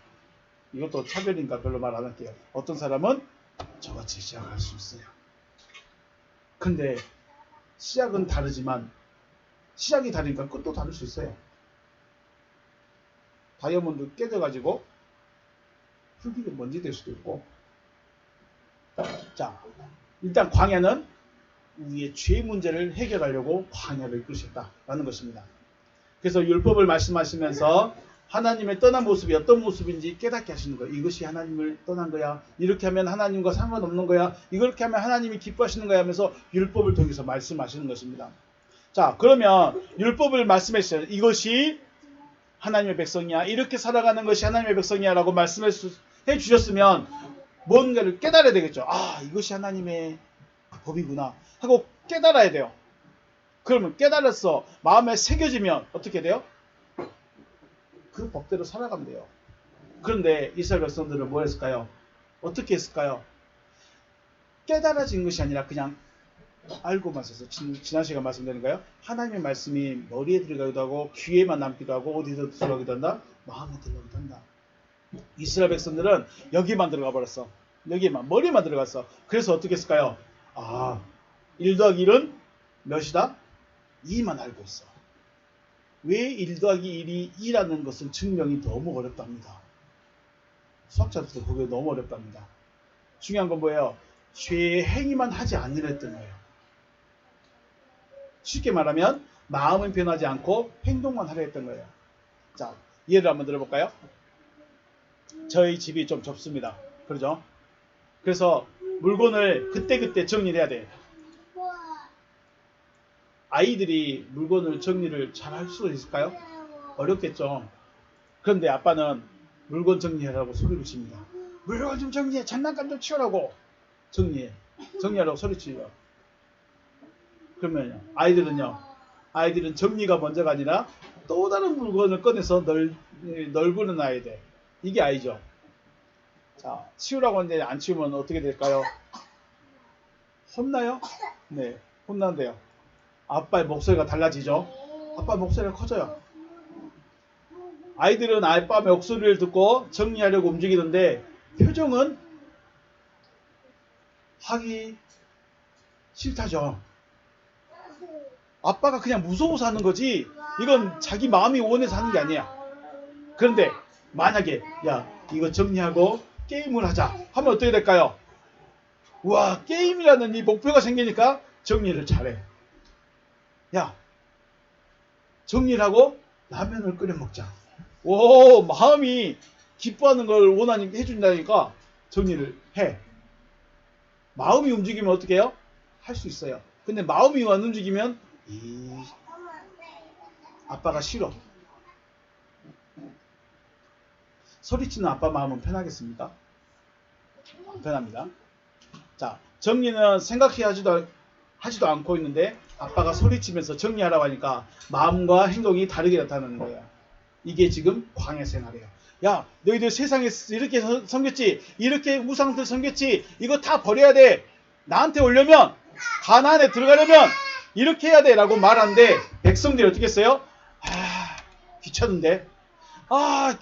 이것도 차별인가 별로 말 안 할게요. 어떤 사람은 저같이 시작할 수 있어요. 근데 시작은 다르지만 시작이 다르니까 끝도 다를 수 있어요. 다이아몬드 깨져가지고 흙이 먼지 될 수도 있고. 자, 일단 광야는 우리의 죄 문제를 해결하려고 광야를 이끄셨다라는 것입니다. 그래서 율법을 말씀하시면서 하나님의 떠난 모습이 어떤 모습인지 깨닫게 하시는 거예요. 이것이 하나님을 떠난 거야. 이렇게 하면 하나님과 상관없는 거야. 이렇게 하면 하나님이 기뻐하시는 거야 하면서 율법을 통해서 말씀하시는 것입니다. 자, 그러면 율법을 말씀했어요. 이것이 하나님의 백성이야. 이렇게 살아가는 것이 하나님의 백성이야 라고 말씀해 주셨으면 뭔가를 깨달아야 되겠죠. 아, 이것이 하나님의 법이구나 하고 깨달아야 돼요. 그러면 깨달아서 마음에 새겨지면 어떻게 돼요? 그 법대로 살아가면 돼요. 그런데 이스라엘 백성들은 뭐 했을까요? 어떻게 했을까요? 깨달아진 것이 아니라 그냥 알고만 있어서 지난 시간 말씀드린가요? 하나님의 말씀이 머리에 들어가기도 하고 귀에만 남기도 하고 어디서 들어가기도 한다? 마음에 들어가기도 한다. 이스라엘 백성들은 여기만 들어가 버렸어. 여기만 머리만 들어갔어. 그래서 어떻게 했을까요? 아, 1 더하기 1은 몇이다? 2만 알고 있어. 왜 1 더하기 1이 2라는 것은 증명이 너무 어렵답니다. 수학자들도 그게 너무 어렵답니다. 중요한 건 뭐예요? 죄의 행위만 하지 않으랬던 거예요. 쉽게 말하면 마음은 변하지 않고 행동만 하려 했던 거예요. 자, 예를 한번 들어볼까요? 저희 집이 좀 좁습니다. 그러죠? 그래서 물건을 그때그때 정리를 해야 돼요. 아이들이 물건을 정리를 잘 할 수 있을까요? 어렵겠죠. 그런데 아빠는 물건 정리하라고 소리를 칩니다. 물건 좀 정리해. 장난감 좀 치우라고. 정리하라고 소리치죠. 그러면요. 아이들은 정리가 먼저가 아니라 또 다른 물건을 꺼내서 널브는 아이 돼. 이게 아이죠. 자, 치우라고 하는데 안 치우면 어떻게 될까요? 혼나요? 네, 혼난대요. 아빠의 목소리가 달라지죠. 아빠 목소리가 커져요. 아이들은 아빠 목소리를 듣고 정리하려고 움직이는데 표정은 하기 싫다죠. 아빠가 그냥 무서워서 하는 거지 이건 자기 마음이 원해서 하는 게 아니야. 그런데 만약에 야, 이거 정리하고 게임을 하자 하면 어떻게 될까요? 우와, 게임이라는 이 목표가 생기니까 정리를 잘해. 야, 정리를 하고 라면을 끓여 먹자. 오, 마음이 기뻐하는 걸 원하니까 해준다니까 정리를 해. 마음이 움직이면 어떻게 해요? 할 수 있어요. 근데 마음이 안 움직이면 아빠가 싫어. 소리치는 아빠 마음은 편하겠습니까? 안 편합니다. 자, 정리는 생각해 하지도 않고 있는데 아빠가 소리치면서 정리하라고 하니까 마음과 행동이 다르게 나타나는 거예요. 이게 지금 광야 생활이에요. 야, 너희들 세상에 이렇게 섬겼지, 이렇게 우상들 섬겼지, 이거 다 버려야 돼. 나한테 오려면, 가나안에 들어가려면 이렇게 해야 돼 라고 말하는데 백성들이 어떻게 했어요?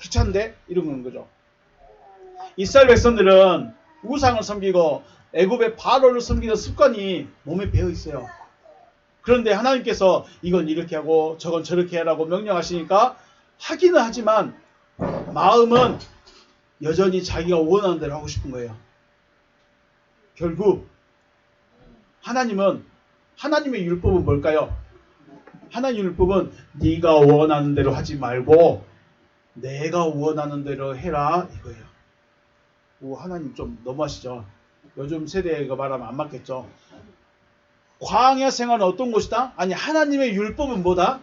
귀찮은데 이런 거죠. 이스라엘 백성들은 우상을 섬기고 애굽의 바로를 섬기는 습관이 몸에 배어 있어요. 그런데 하나님께서 이건 이렇게 하고 저건 저렇게 하라고 명령하시니까 하기는 하지만 마음은 여전히 자기가 원하는 대로 하고 싶은 거예요. 결국 하나님의 율법은 뭘까요? 하나님의 율법은 네가 원하는 대로 하지 말고 내가 원하는 대로 해라 이거예요. 오, 하나님 좀 너무하시죠? 요즘 세대가 말하면 안 맞겠죠? 광야 생활은 어떤 것이다? 아니, 하나님의 율법은 뭐다?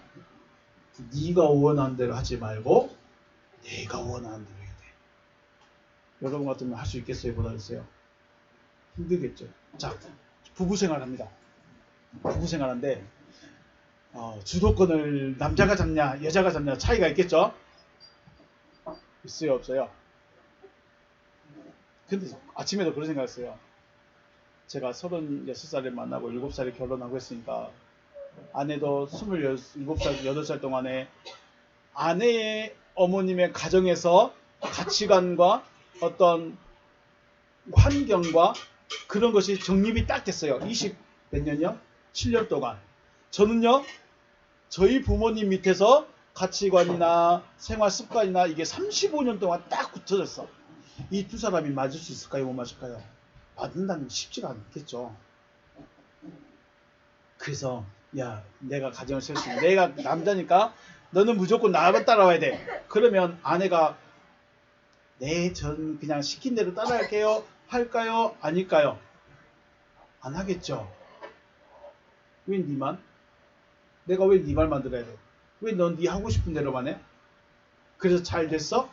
네가 원하는 대로 하지 말고 내가 원하는 대로 해야 돼. 여러분 같으면 할 수 있겠어요? 못하겠어요? 힘들겠죠. 자, 부부생활합니다. 부부생활인데 주도권을 남자가 잡냐 여자가 잡냐 차이가 있겠죠? 있어요? 없어요? 근데 아침에도 그런 생각했어요. 제가 36살에 만나고 7살에 결혼하고 했으니까 아내도 27살, 8살 동안에 아내의 어머님의 가정에서 가치관과 어떤 환경과 그런 것이 정립이 딱 됐어요. 20 몇 년이요? 7년 동안. 저는요, 저희 부모님 밑에서 가치관이나 생활 습관이나 이게 35년 동안 딱 굳혀졌어. 이 두 사람이 맞을 수 있을까요? 못 맞을까요? 맞는다는 게 쉽지가 않겠죠. 그래서 야, 내가 가정을 세울 수 있는, 내가 남자니까 너는 무조건 나만 따라와야 돼. 그러면 아내가 네, 전 그냥 시킨 대로 따라할게요. 할까요? 아닐까요? 안 하겠죠. 왜 니만? 내가 왜 니 말만 들어야 돼? 왜 넌 니 하고 싶은 대로만 해? 그래서 잘 됐어?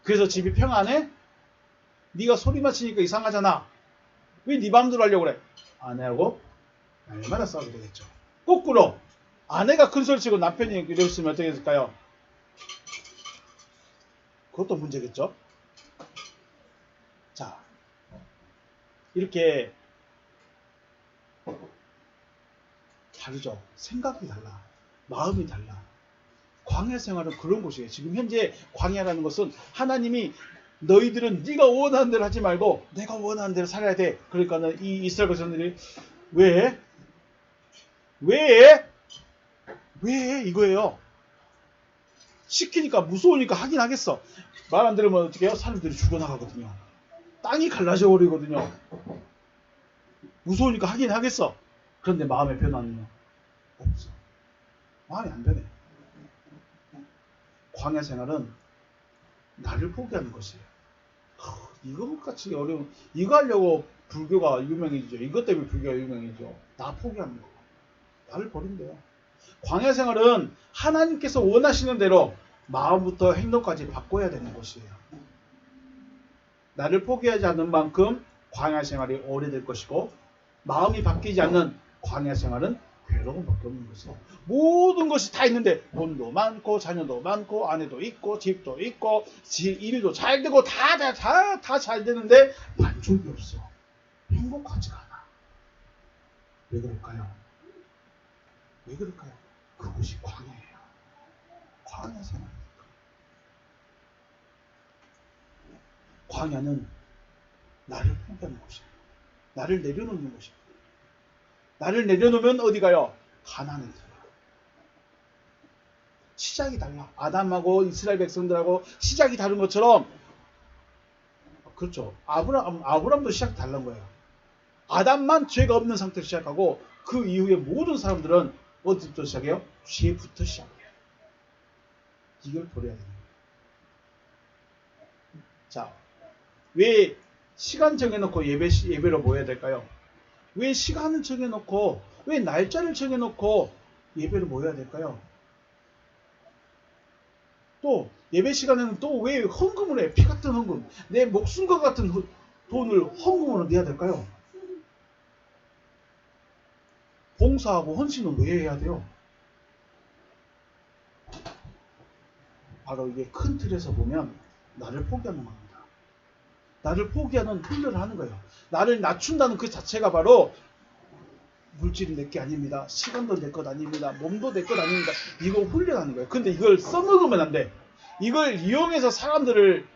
그래서 집이 평안해? 니가 소리만 치니까 이상하잖아. 왜 니 마음대로 하려고 그래? 아내하고 얼마나 싸우게 되겠죠. 거꾸로 아내가 큰 소리 치고 남편이 이랬으면 어떻게 됐을까요? 그것도 문제겠죠. 자, 이렇게 다르죠. 생각이 달라. 마음이 달라. 광야 생활은 그런 곳이에요. 지금 현재 광야라는 것은 하나님이 너희들은 네가 원하는 대로 하지 말고 내가 원하는 대로 살아야 돼. 그러니까는 이 이스라엘 백성들이 왜? 왜? 왜? 이거예요. 시키니까 무서우니까 하긴 하겠어. 말 안 들으면 어떻게 해요? 사람들이 죽어나가거든요. 땅이 갈라져 버리거든요. 무서우니까 하긴 하겠어. 그런데 마음의 변화는요? 없어. 마음이 안 변해. 광야 생활은 나를 포기하는 것이에요. 이것같이 어려운, 이거 하려고 불교가 유명해지죠. 이것 때문에 불교가 유명해지죠. 나 포기하는 거. 나를 버린대요. 광야 생활은 하나님께서 원하시는 대로 마음부터 행동까지 바꿔야 되는 것이에요. 나를 포기하지 않는 만큼 광야 생활이 오래될 것이고 마음이 바뀌지 않는 광야 생활은 괴로움밖에 없는 것이에요. 모든 것이 다 있는데 돈도 많고 자녀도 많고 아내도 있고 집도 있고 일도 잘 되고 다 잘 되는데 만족이 없어. 행복하지가 않아. 왜 그럴까요? 왜 그럴까요? 그것이 광야예요. 광야 생활. 광야는 나를 포기하는 곳이에요. 나를 내려놓는 곳이에요. 나를 내려놓으면 어디 가요? 가나안에 들어요. 시작이 달라. 아담하고 이스라엘 백성들하고 시작이 다른 것처럼 그렇죠. 아브람도 시작이 다른 거예요. 아담만 죄가 없는 상태로 시작하고 그 이후에 모든 사람들은 어디부터 시작해요? 죄부터 시작해요. 이걸 버려야 됩니다. 자, 왜 시간 정해놓고 예배로 모여야 될까요? 왜 시간을 정해놓고 왜 날짜를 정해놓고 예배를 모여야 될까요? 또 예배 시간에는 또 왜 헌금을 해? 피 같은 헌금, 내 목숨과 같은 돈을 헌금으로 내야 될까요? 봉사하고 헌신은 왜 해야 돼요? 바로 이게 큰 틀에서 보면 나를 포기하는 겁니다. 나를 포기하는 훈련을 하는 거예요. 나를 낮춘다는 그 자체가 바로 물질이 내 게 아닙니다. 시간도 내 것 아닙니다. 몸도 내 것 아닙니다. 이거 훈련하는 거예요. 근데 이걸 써먹으면 안 돼. 이걸 이용해서 사람들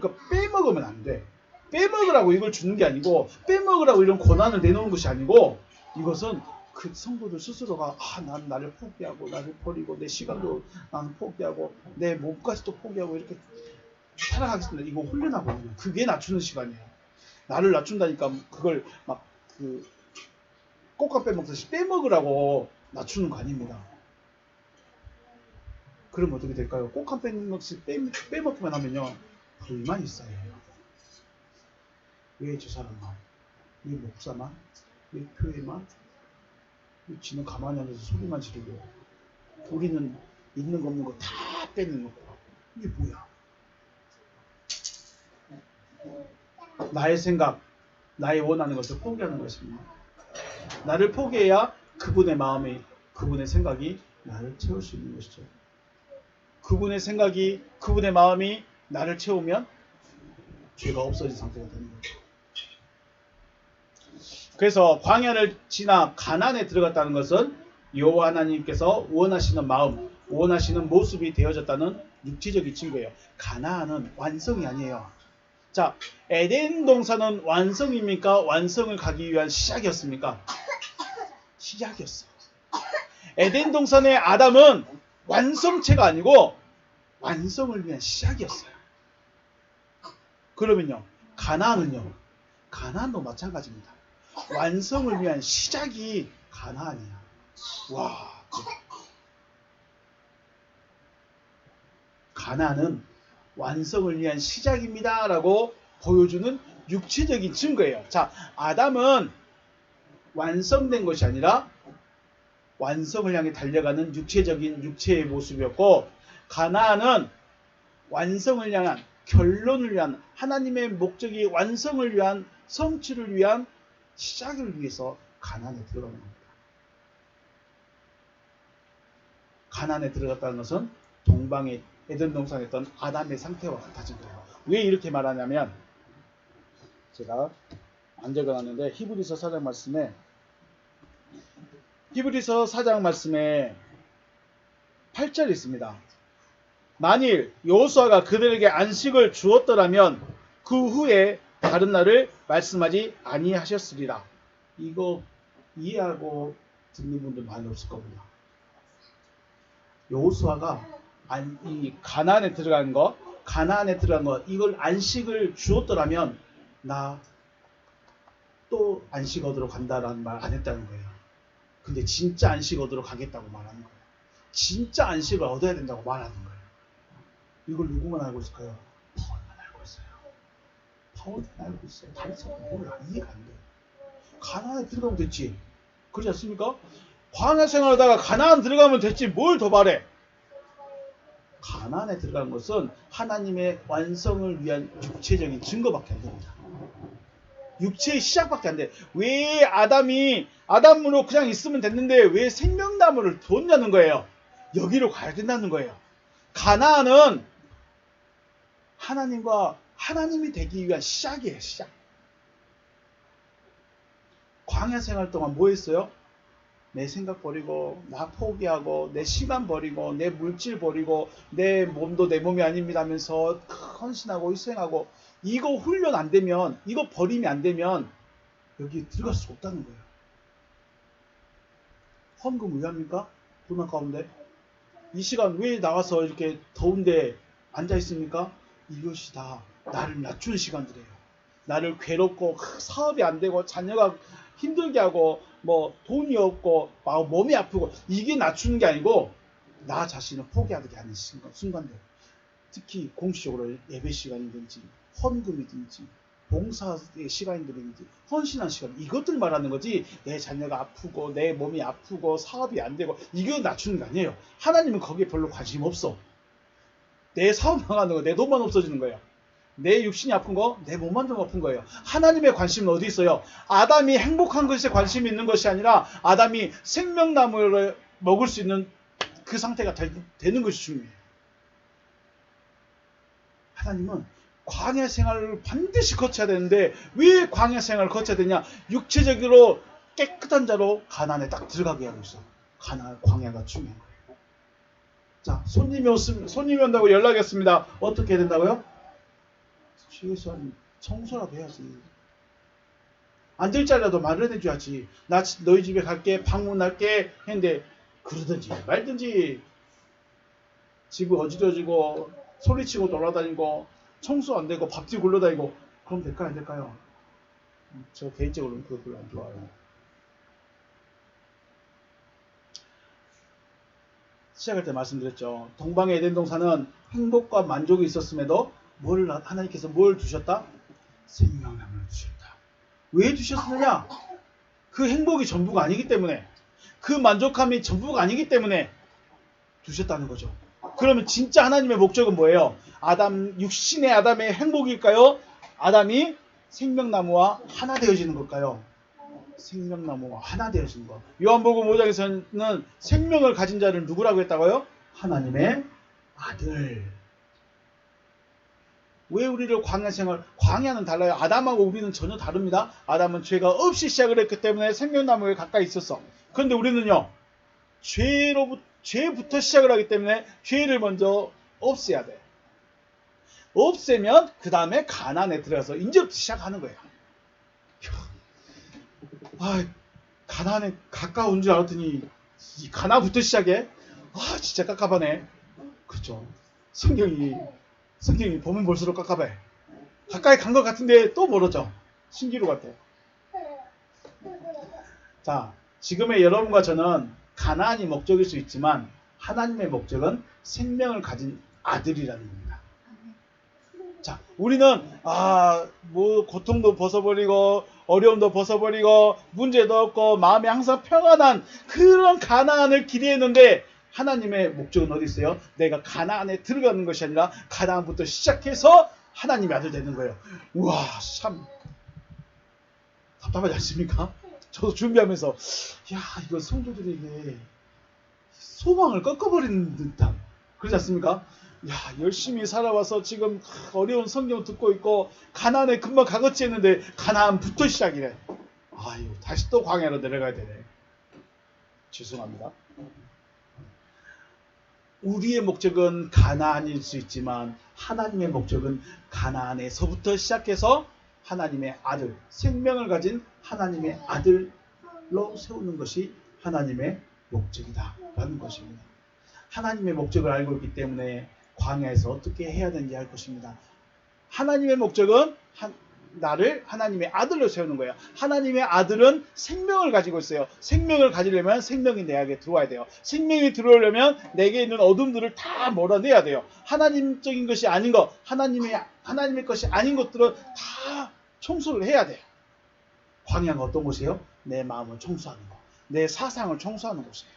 거 빼먹으면 안 돼. 빼먹으라고 이걸 주는 게 아니고 빼먹으라고 이런 권한을 내놓는 것이 아니고 이것은 그 성도들 스스로가 난 나를 포기하고 나를 버리고 내 시간도 나는 포기하고 내 몸까지도 포기하고 이렇게 살아가겠습니다. 이거 훈련하거든요. 그게 낮추는 시간이에요. 나를 낮춘다니까 그걸 막 꽃감 빼먹듯이 빼먹으라고 낮추는 거 아닙니다. 그럼 어떻게 될까요? 꽃감 빼먹듯이 빼먹기만 하면요. 불만이 쌓여요. 왜 저 사람만? 왜 목사만? 왜 교회만? 왜 지는 가만히 앉아서 소리만 지르고 우리는 있는 거 없는 거 다 빼내놓고 이게 뭐야? 나의 생각, 나의 원하는 것을 포기하는 것입니다. 나를 포기해야 그분의 마음이, 그분의 생각이 나를 채울 수 있는 것이죠. 그분의 생각이, 그분의 마음이 나를 채우면 죄가 없어진 상태가 되는 거죠. 그래서 광야를 지나 가나안에 들어갔다는 것은 여호와 하나님께서 원하시는 마음, 원하시는 모습이 되어졌다는 육체적인 증거예요. 가나안은 완성이 아니에요. 자, 에덴 동산은 완성입니까? 완성을 가기 위한 시작이었습니까? 시작이었어. 에덴 동산의 아담은 완성체가 아니고 완성을 위한 시작이었어요. 그러면요, 가나안은요, 가나안도 마찬가지입니다. 완성을 위한 시작이 가나안이야. 와, 가나안은 완성을 위한 시작입니다 라고 보여주는 육체적인 증거예요. 자, 아담은 완성된 것이 아니라 완성을 향해 달려가는 육체의 모습이었고, 가나안은 완성을 향한, 결론을 위한, 하나님의 목적이 완성을 위한, 성취를 위한 시작을 위해서 가나안에 들어가는 겁니다. 가나안에 들어갔다는 것은 동방의 에덴 동산에 있던 아담의 상태와 같아진 거예요. 왜 이렇게 말하냐면, 제가 안 적어놨는데 히브리서 4장 말씀에 8절이 있습니다. 만일 여호수아가 그들에게 안식을 주었더라면 그 후에 다른 날을 말씀하지 아니하셨으리라. 이거 이해하고 듣는 분들 많이 없을 겁니다. 여호수아가 이 가나안에 들어간 거, 이걸 안식을 주었더라면 나 또 안식 얻으러 간다라는 말 안 했다는 거예요. 근데 진짜 안식 얻으러 가겠다고 말하는 거예요. 진짜 안식을 얻어야 된다고 말하는 거예요. 이걸 누구만 알고 있을까요? 바울만 알고 있어요. 바울만 알고 있어요. 다른 사람은 몰라. 이해가 안 돼요. 가나안에 들어가면 됐지. 그렇지 않습니까? 광야 생활하다가 가나안 들어가면 됐지. 뭘 더 바래? 가나안에 들어간 것은 하나님의 완성을 위한 육체적인 증거밖에 안 됩니다. 육체의 시작밖에 안 돼. 왜 아담으로 그냥 있으면 됐는데 왜 생명나무를 뒀냐는 거예요. 여기로 가야 된다는 거예요. 가나안은 하나님이 되기 위한 시작이에요. 시작. 광야 생활 동안 뭐 했어요? 내 생각 버리고, 나 포기하고, 내 시간 버리고, 내 물질 버리고, 내 몸도 내 몸이 아닙니다 하면서 헌신하고 희생하고, 이거 훈련 안 되면, 이거 버림이 안 되면 여기에 들어갈 수 없다는 거예요. 헌금 왜 합니까? 돈 아까운데. 이 시간 왜 나와서 이렇게 더운데 앉아 있습니까? 이것이 다 나를 낮추는 시간들이에요. 나를 괴롭고 사업이 안 되고 자녀가 힘들게 하고 뭐 돈이 없고 몸이 아프고 이게 낮추는 게 아니고 나 자신을 포기하게 하는 순간들. 특히 공식적으로 예배 시간이든지 헌금이든지 봉사의 시간이든지 헌신한 시간, 이것들 말하는 거지. 내 자녀가 아프고 내 몸이 아프고 사업이 안 되고 이거 낮추는 게 아니에요. 하나님은 거기에 별로 관심 없어. 내 사업 망하는 거, 내 돈만 없어지는 거예요. 내 육신이 아픈 거, 내 몸만 좀 아픈 거예요. 하나님의 관심은 어디 있어요? 아담이 행복한 것에 관심이 있는 것이 아니라 아담이 생명나무를 먹을 수 있는 그 상태가 되는 것이 중요해요. 하나님은 광야 생활을 반드시 거쳐야 되는데 왜 광야 생활을 거쳐야 되냐? 육체적으로 깨끗한 자로 가나안에 딱 들어가게 하고 있어. 광야가 중요한 거예요. 자, 손님이 온다고 연락했습니다. 어떻게 해야 된다고요? 최소한 청소라도 해야지. 앉을 자리라도 말을 해줘야지. 나 너희 집에 갈게, 방문할게 했는데 그러든지 말든지 집을 어지러지고 소리치고 돌아다니고 청소 안 되고 밥집 굴러다니고 그럼 될까요 안 될까요? 저 개인적으로는 그거 별로 안 좋아해요. 시작할 때 말씀드렸죠. 동방의 에덴 동산은 행복과 만족이 있었음에도 하나님께서 뭘 주셨다? 생명나무를 주셨다. 왜 주셨느냐? 그 행복이 전부가 아니기 때문에, 그 만족함이 전부가 아니기 때문에 주셨다는 거죠. 그러면 진짜 하나님의 목적은 뭐예요? 육신의 아담의 행복일까요? 아담이 생명나무와 하나 되어지는 걸까요? 생명나무와 하나 되어지는 것. 요한복음 5장에서는 생명을 가진 자를 누구라고 했다고요? 하나님의 아들. 왜 우리를 광야 생활, 광야는 달라요. 아담하고 우리는 전혀 다릅니다. 아담은 죄가 없이 시작을 했기 때문에 생명나무에 가까이 있었어. 그런데 우리는요, 죄부터 시작을 하기 때문에 죄를 먼저 없애야 돼. 없애면 그 다음에 가나안에 들어가서 이제부터 시작하는 거예요. 아, 가나안에 가까운 줄 알았더니 이 가나부터 시작해? 아, 진짜 깝깝하네. 그렇죠. 성경이 보면 볼수록 깝깝해. 가까이 간 것 같은데 또 멀어져. 신기루 같아. 자, 지금의 여러분과 저는 가나안이 목적일 수 있지만 하나님의 목적은 생명을 가진 아들이라는 겁니다. 자, 우리는 뭐 고통도 벗어버리고 어려움도 벗어버리고 문제도 없고 마음에 항상 평안한 그런 가나안을 기대했는데 하나님의 목적은 어디 있어요? 내가 가나안에 들어가는 것이 아니라 가나안부터 시작해서 하나님의 아들 되는 거예요. 우와, 참 답답하지 않습니까? 저도 준비하면서 야, 이거 성도들에게 소망을 꺾어버리는 듯한, 그렇지 않습니까? 야, 열심히 살아와서 지금 어려운 성경 듣고 있고 가나안에 금방 가겠지 했는데 가나안부터 시작이래. 아유, 다시 또 광야로 내려가야 되네. 죄송합니다. 우리의 목적은 가나안일 수 있지만 하나님의 목적은 가나안에서부터 시작해서 하나님의 아들, 생명을 가진 하나님의 아들로 세우는 것이 하나님의 목적이다 라는 것입니다. 하나님의 목적을 알고 있기 때문에 광야에서 어떻게 해야 되는지 알 것입니다. 하나님의 목적은 나를 하나님의 아들로 세우는 거예요. 하나님의 아들은 생명을 가지고 있어요. 생명을 가지려면 생명이 내 안에 들어와야 돼요. 생명이 들어오려면 내게 있는 어둠들을 다 몰아내야 돼요. 하나님적인 것이 아닌 것, 하나님의 것이 아닌 것들은 다 청소를 해야 돼요. 광야가 어떤 곳이에요? 내 마음을 청소하는 것, 내 사상을 청소하는 곳이에요.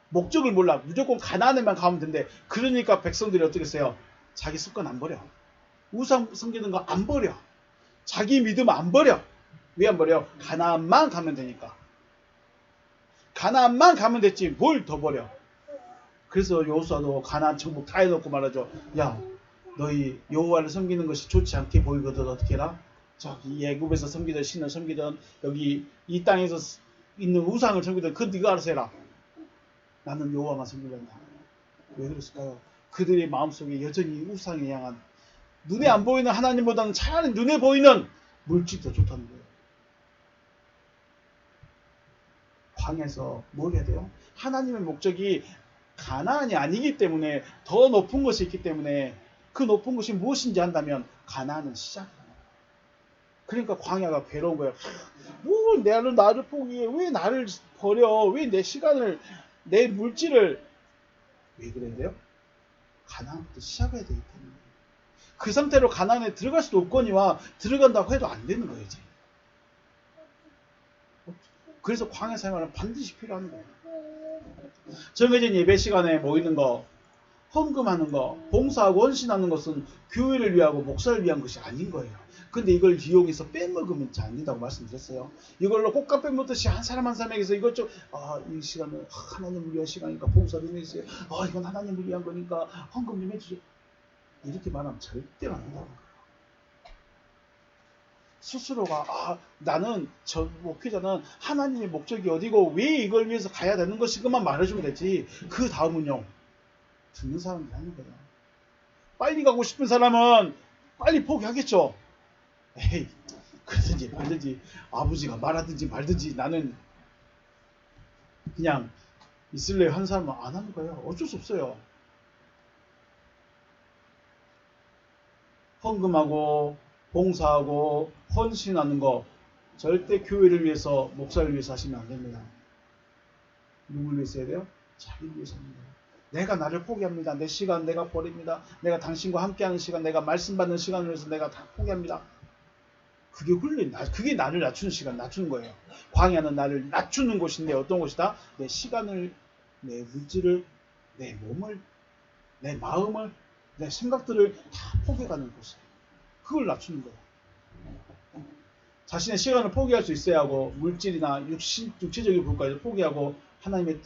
목적을 몰라. 무조건 가나안에만 가면 된대. 그러니까 백성들이 어떻게 했어요? 자기 습관 안 버려. 우상 섬기는 거 안 버려. 자기 믿음 안 버려. 왜 안 버려? 가나안만 가면 되니까. 가나안만 가면 됐지 뭘 더 버려. 그래서 여호수아도 가나안 정복 다 해놓고 말하죠. 야, 너희 여호와를 섬기는 것이 좋지 않게 보이거든 어떻게 해라? 저기 애굽에서 섬기던 신을 섬기던 여기 이 땅에서 있는 우상을 섬기던 그건 네가 알아서 해라. 나는 여호와만 섬기란다. 왜 그랬을까요? 그들의 마음속에 여전히 우상에 향한, 눈에 안 보이는 하나님보다는 차라리 눈에 보이는 물질이 더 좋다는 거예요. 광야에서 뭘 해야 돼요? 하나님의 목적이 가나안이 아니기 때문에 더 높은 것이 있기 때문에 그 높은 것이 무엇인지 안다면 가나안은 시작이에요. 그러니까 광야가 괴로운 거예요. 뭘 나를 포기해? 왜 나를 버려? 왜 내 시간을, 내 물질을, 왜 그래야 돼요? 가나안부터 시작해야 되기 때문에. 그 상태로 가나안에 들어갈 수도 없거니와 들어간다고 해도 안 되는 거예요. 이제. 그래서 광야 생활은 반드시 필요한 거예요. 정해진 예배 시간에 모이는 거, 헌금하는 거, 봉사하고 헌신하는 것은 교회를 위하고 목사를 위한 것이 아닌 거예요. 근데 이걸 이용해서 빼먹으면 안 된다고 말씀드렸어요. 이걸로 꽃감 빼먹듯이 한 사람 한 사람에게서 이것 좀, 이 시간은 하나님을 위한 시간이니까 봉사 좀 해주세요. 이건 하나님을 위한 거니까 헌금 좀 해주세요. 이렇게 말하면 절대 안 된다는 거예요. 스스로가 나는 저 목회자는 하나님의 목적이 어디고 왜 이걸 위해서 가야 되는 것이 그만 말해주면 되지. 그 다음은요, 듣는 사람들이 하는 거예요. 빨리 가고 싶은 사람은 빨리 포기하겠죠. 에이, 그러든지 말든지 아버지가 말하든지 말든지 나는 그냥 있을래 하는 사람은 안 하는 거예요. 어쩔 수 없어요. 헌금하고 봉사하고 헌신하는 거 절대 교회를 위해서, 목사를 위해서 하시면 안 됩니다. 누구를 위해서 해야 돼요? 자기를 위해서 합니다. 내가 나를 포기합니다. 내 시간 내가 버립니다. 내가 당신과 함께하는 시간, 내가 말씀 받는 시간을 위해서 내가 다 포기합니다. 그게 그게 나를 낮추는 시간, 낮추는 거예요. 광야는 나를 낮추는 곳인데 어떤 곳이다? 내 시간을, 내 물질을, 내 몸을, 내 마음을, 내 생각들을 다 포기해가는 곳이에요. 그걸 낮추는 거예요. 자신의 시간을 포기할 수 있어야 하고 물질이나 육체적인 부분까지 포기하고 하나님의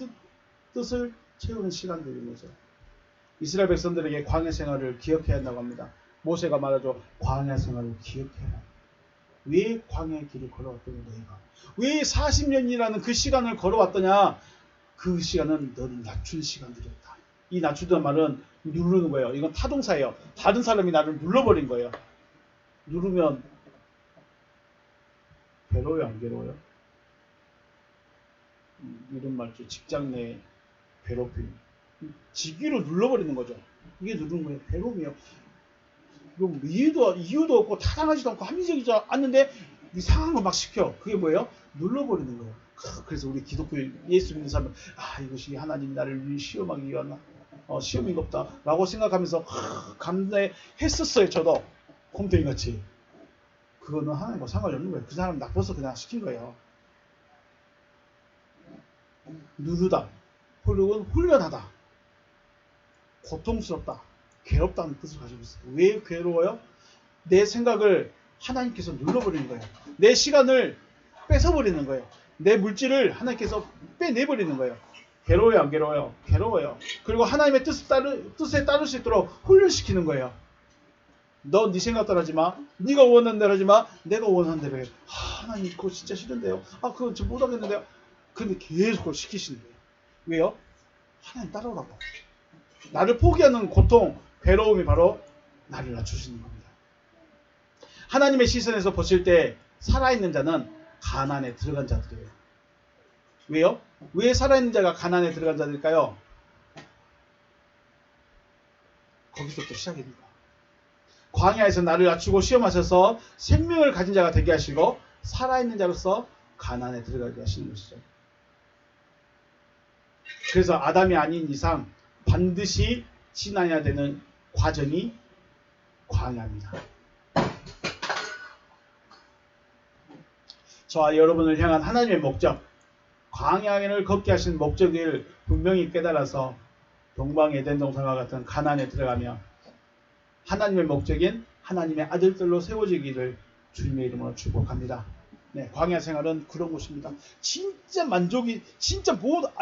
뜻을 채우는 시간들인 거죠. 이스라엘 백성들에게 광야 생활을 기억해야 한다고 합니다. 모세가 말하죠. 광야 생활을 기억해라. 왜 광야의 길을 걸어왔더냐 너희가. 왜 40년이라는 그 시간을 걸어왔더냐. 그 시간은 너를 낮춘 시간들이었다. 이 낮추다는 말은 누르는 거예요. 이건 타동사예요. 다른 사람이 나를 눌러버린 거예요. 누르면 괴로워요 안 괴로워요? 이런 말죠. 직장 내 괴롭힘. 직위로 눌러버리는 거죠. 이게 누르는 거예요. 괴로움이에요. 그럼 이유도 없고 타당하지도 않고 합리적이지 않는데 이상한 거 막 시켜. 그게 뭐예요? 눌러버리는 거예요. 그래서 우리 기독교 예수 믿는 사람은 이것이 하나님이 나를 위해 시험하기 위한 시험인가 보다 라고 생각하면서 감내했었어요. 저도 곰탱이 같이. 그거는 하나님과 상관이 없는 거예요. 그 사람 나빠서 그냥 시킨 거예요. 누르다, 훈련하다, 고통스럽다, 괴롭다는 뜻을 가지고 있어요. 왜 괴로워요? 내 생각을 하나님께서 눌러버리는 거예요. 내 시간을 뺏어버리는 거예요. 내 물질을 하나님께서 빼내버리는 거예요. 괴로워요 안 괴로워요? 괴로워요. 그리고 하나님의 뜻에 따를 수 있도록 훈련시키는 거예요. 너 네 생각 따라 하지 마. 네가 원하는 대로 하지 마. 내가 원하는 대로 해. 하나님 그거 진짜 싫은데요. 그거 저 못하겠는데요. 근데 계속 그걸 시키시는 거예요. 왜요? 하나님 따라오라고. 나를 포기하는 고통, 괴로움이 바로 나를 낮추시는 겁니다. 하나님의 시선에서 보실 때 살아있는 자는 가난에 들어간 자들이에요. 왜요? 왜 살아있는 자가 가난에 들어간 자들일까요? 거기서부터 시작입니다. 광야에서 나를 낮추고 시험하셔서 생명을 가진 자가 되게 하시고 살아있는 자로서 가난에 들어가게 하시는 것이죠. 그래서 아담이 아닌 이상 반드시 지나야 되는 과정이 광야입니다. 저와 여러분을 향한 하나님의 목적, 광야를 걷게 하신 목적을 분명히 깨달아서 동방 에덴 동산과 같은 가난에 들어가며 하나님의 목적인 하나님의 아들들로 세워지기를 주님의 이름으로 축복합니다. 네, 광야 생활은 그런 곳입니다. 진짜 만족이, 진짜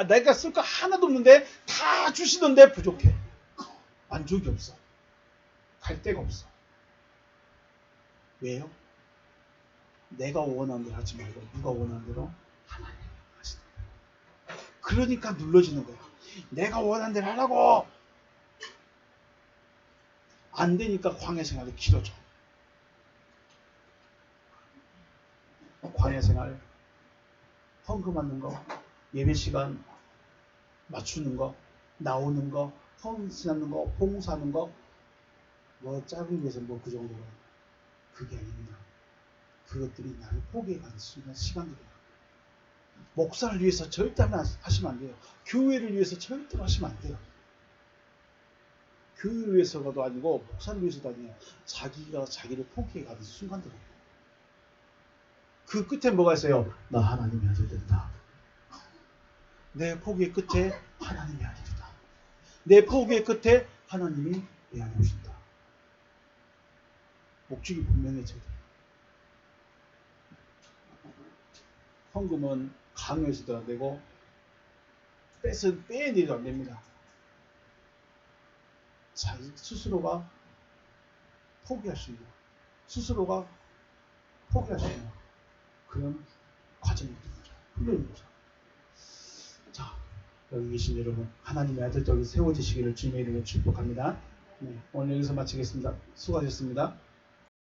내가 쓸 거 하나도 없는데 다 주시던데 부족해. 만족이 없어. 갈 데가 없어. 왜요? 내가 원하는 대로 하지 말고 누가 원하는 대로 하나님이 하시는 거예요. 그러니까 눌러지는 거야. 내가 원하는 대로 하라고. 안 되니까 광야 생활이 길어져. 광야 생활, 헌금 받는 거, 예배 시간 맞추는 거, 나오는 거, 헌금 지나는 거, 봉사하는 거, 작은 위해서 그 정도가 그게 아닙니다. 그것들이 나를 포기해가는 시간들이에요. 목사를 위해서 절대 하시면 안 돼요. 교회를 위해서 절대로 하시면 안 돼요. 교회를 위해서도 아니고 목사를 위해서도 아니에요. 자기가 자기를 포기해가는 순간들이에요. 그 끝에 뭐가 있어요? 나 하나님의 아들 된다. 내 포기의 끝에 하나님의 아들이다. 내 포기의 끝에 하나님이 내 안에 오신다. 목적이 분명해져야 돼요. 헌금은 강요해서도 안 되고 빼내도 안 됩니다. 자기 스스로가 포기할 수 있는, 스스로가 포기할 수 있는 그런 과정입니다. 훈련입니다. 자, 여기 계신 여러분, 하나님의 아들들이 세워지시기를 주님의 이름으로 축복합니다. 네, 오늘 여기서 마치겠습니다. 수고하셨습니다.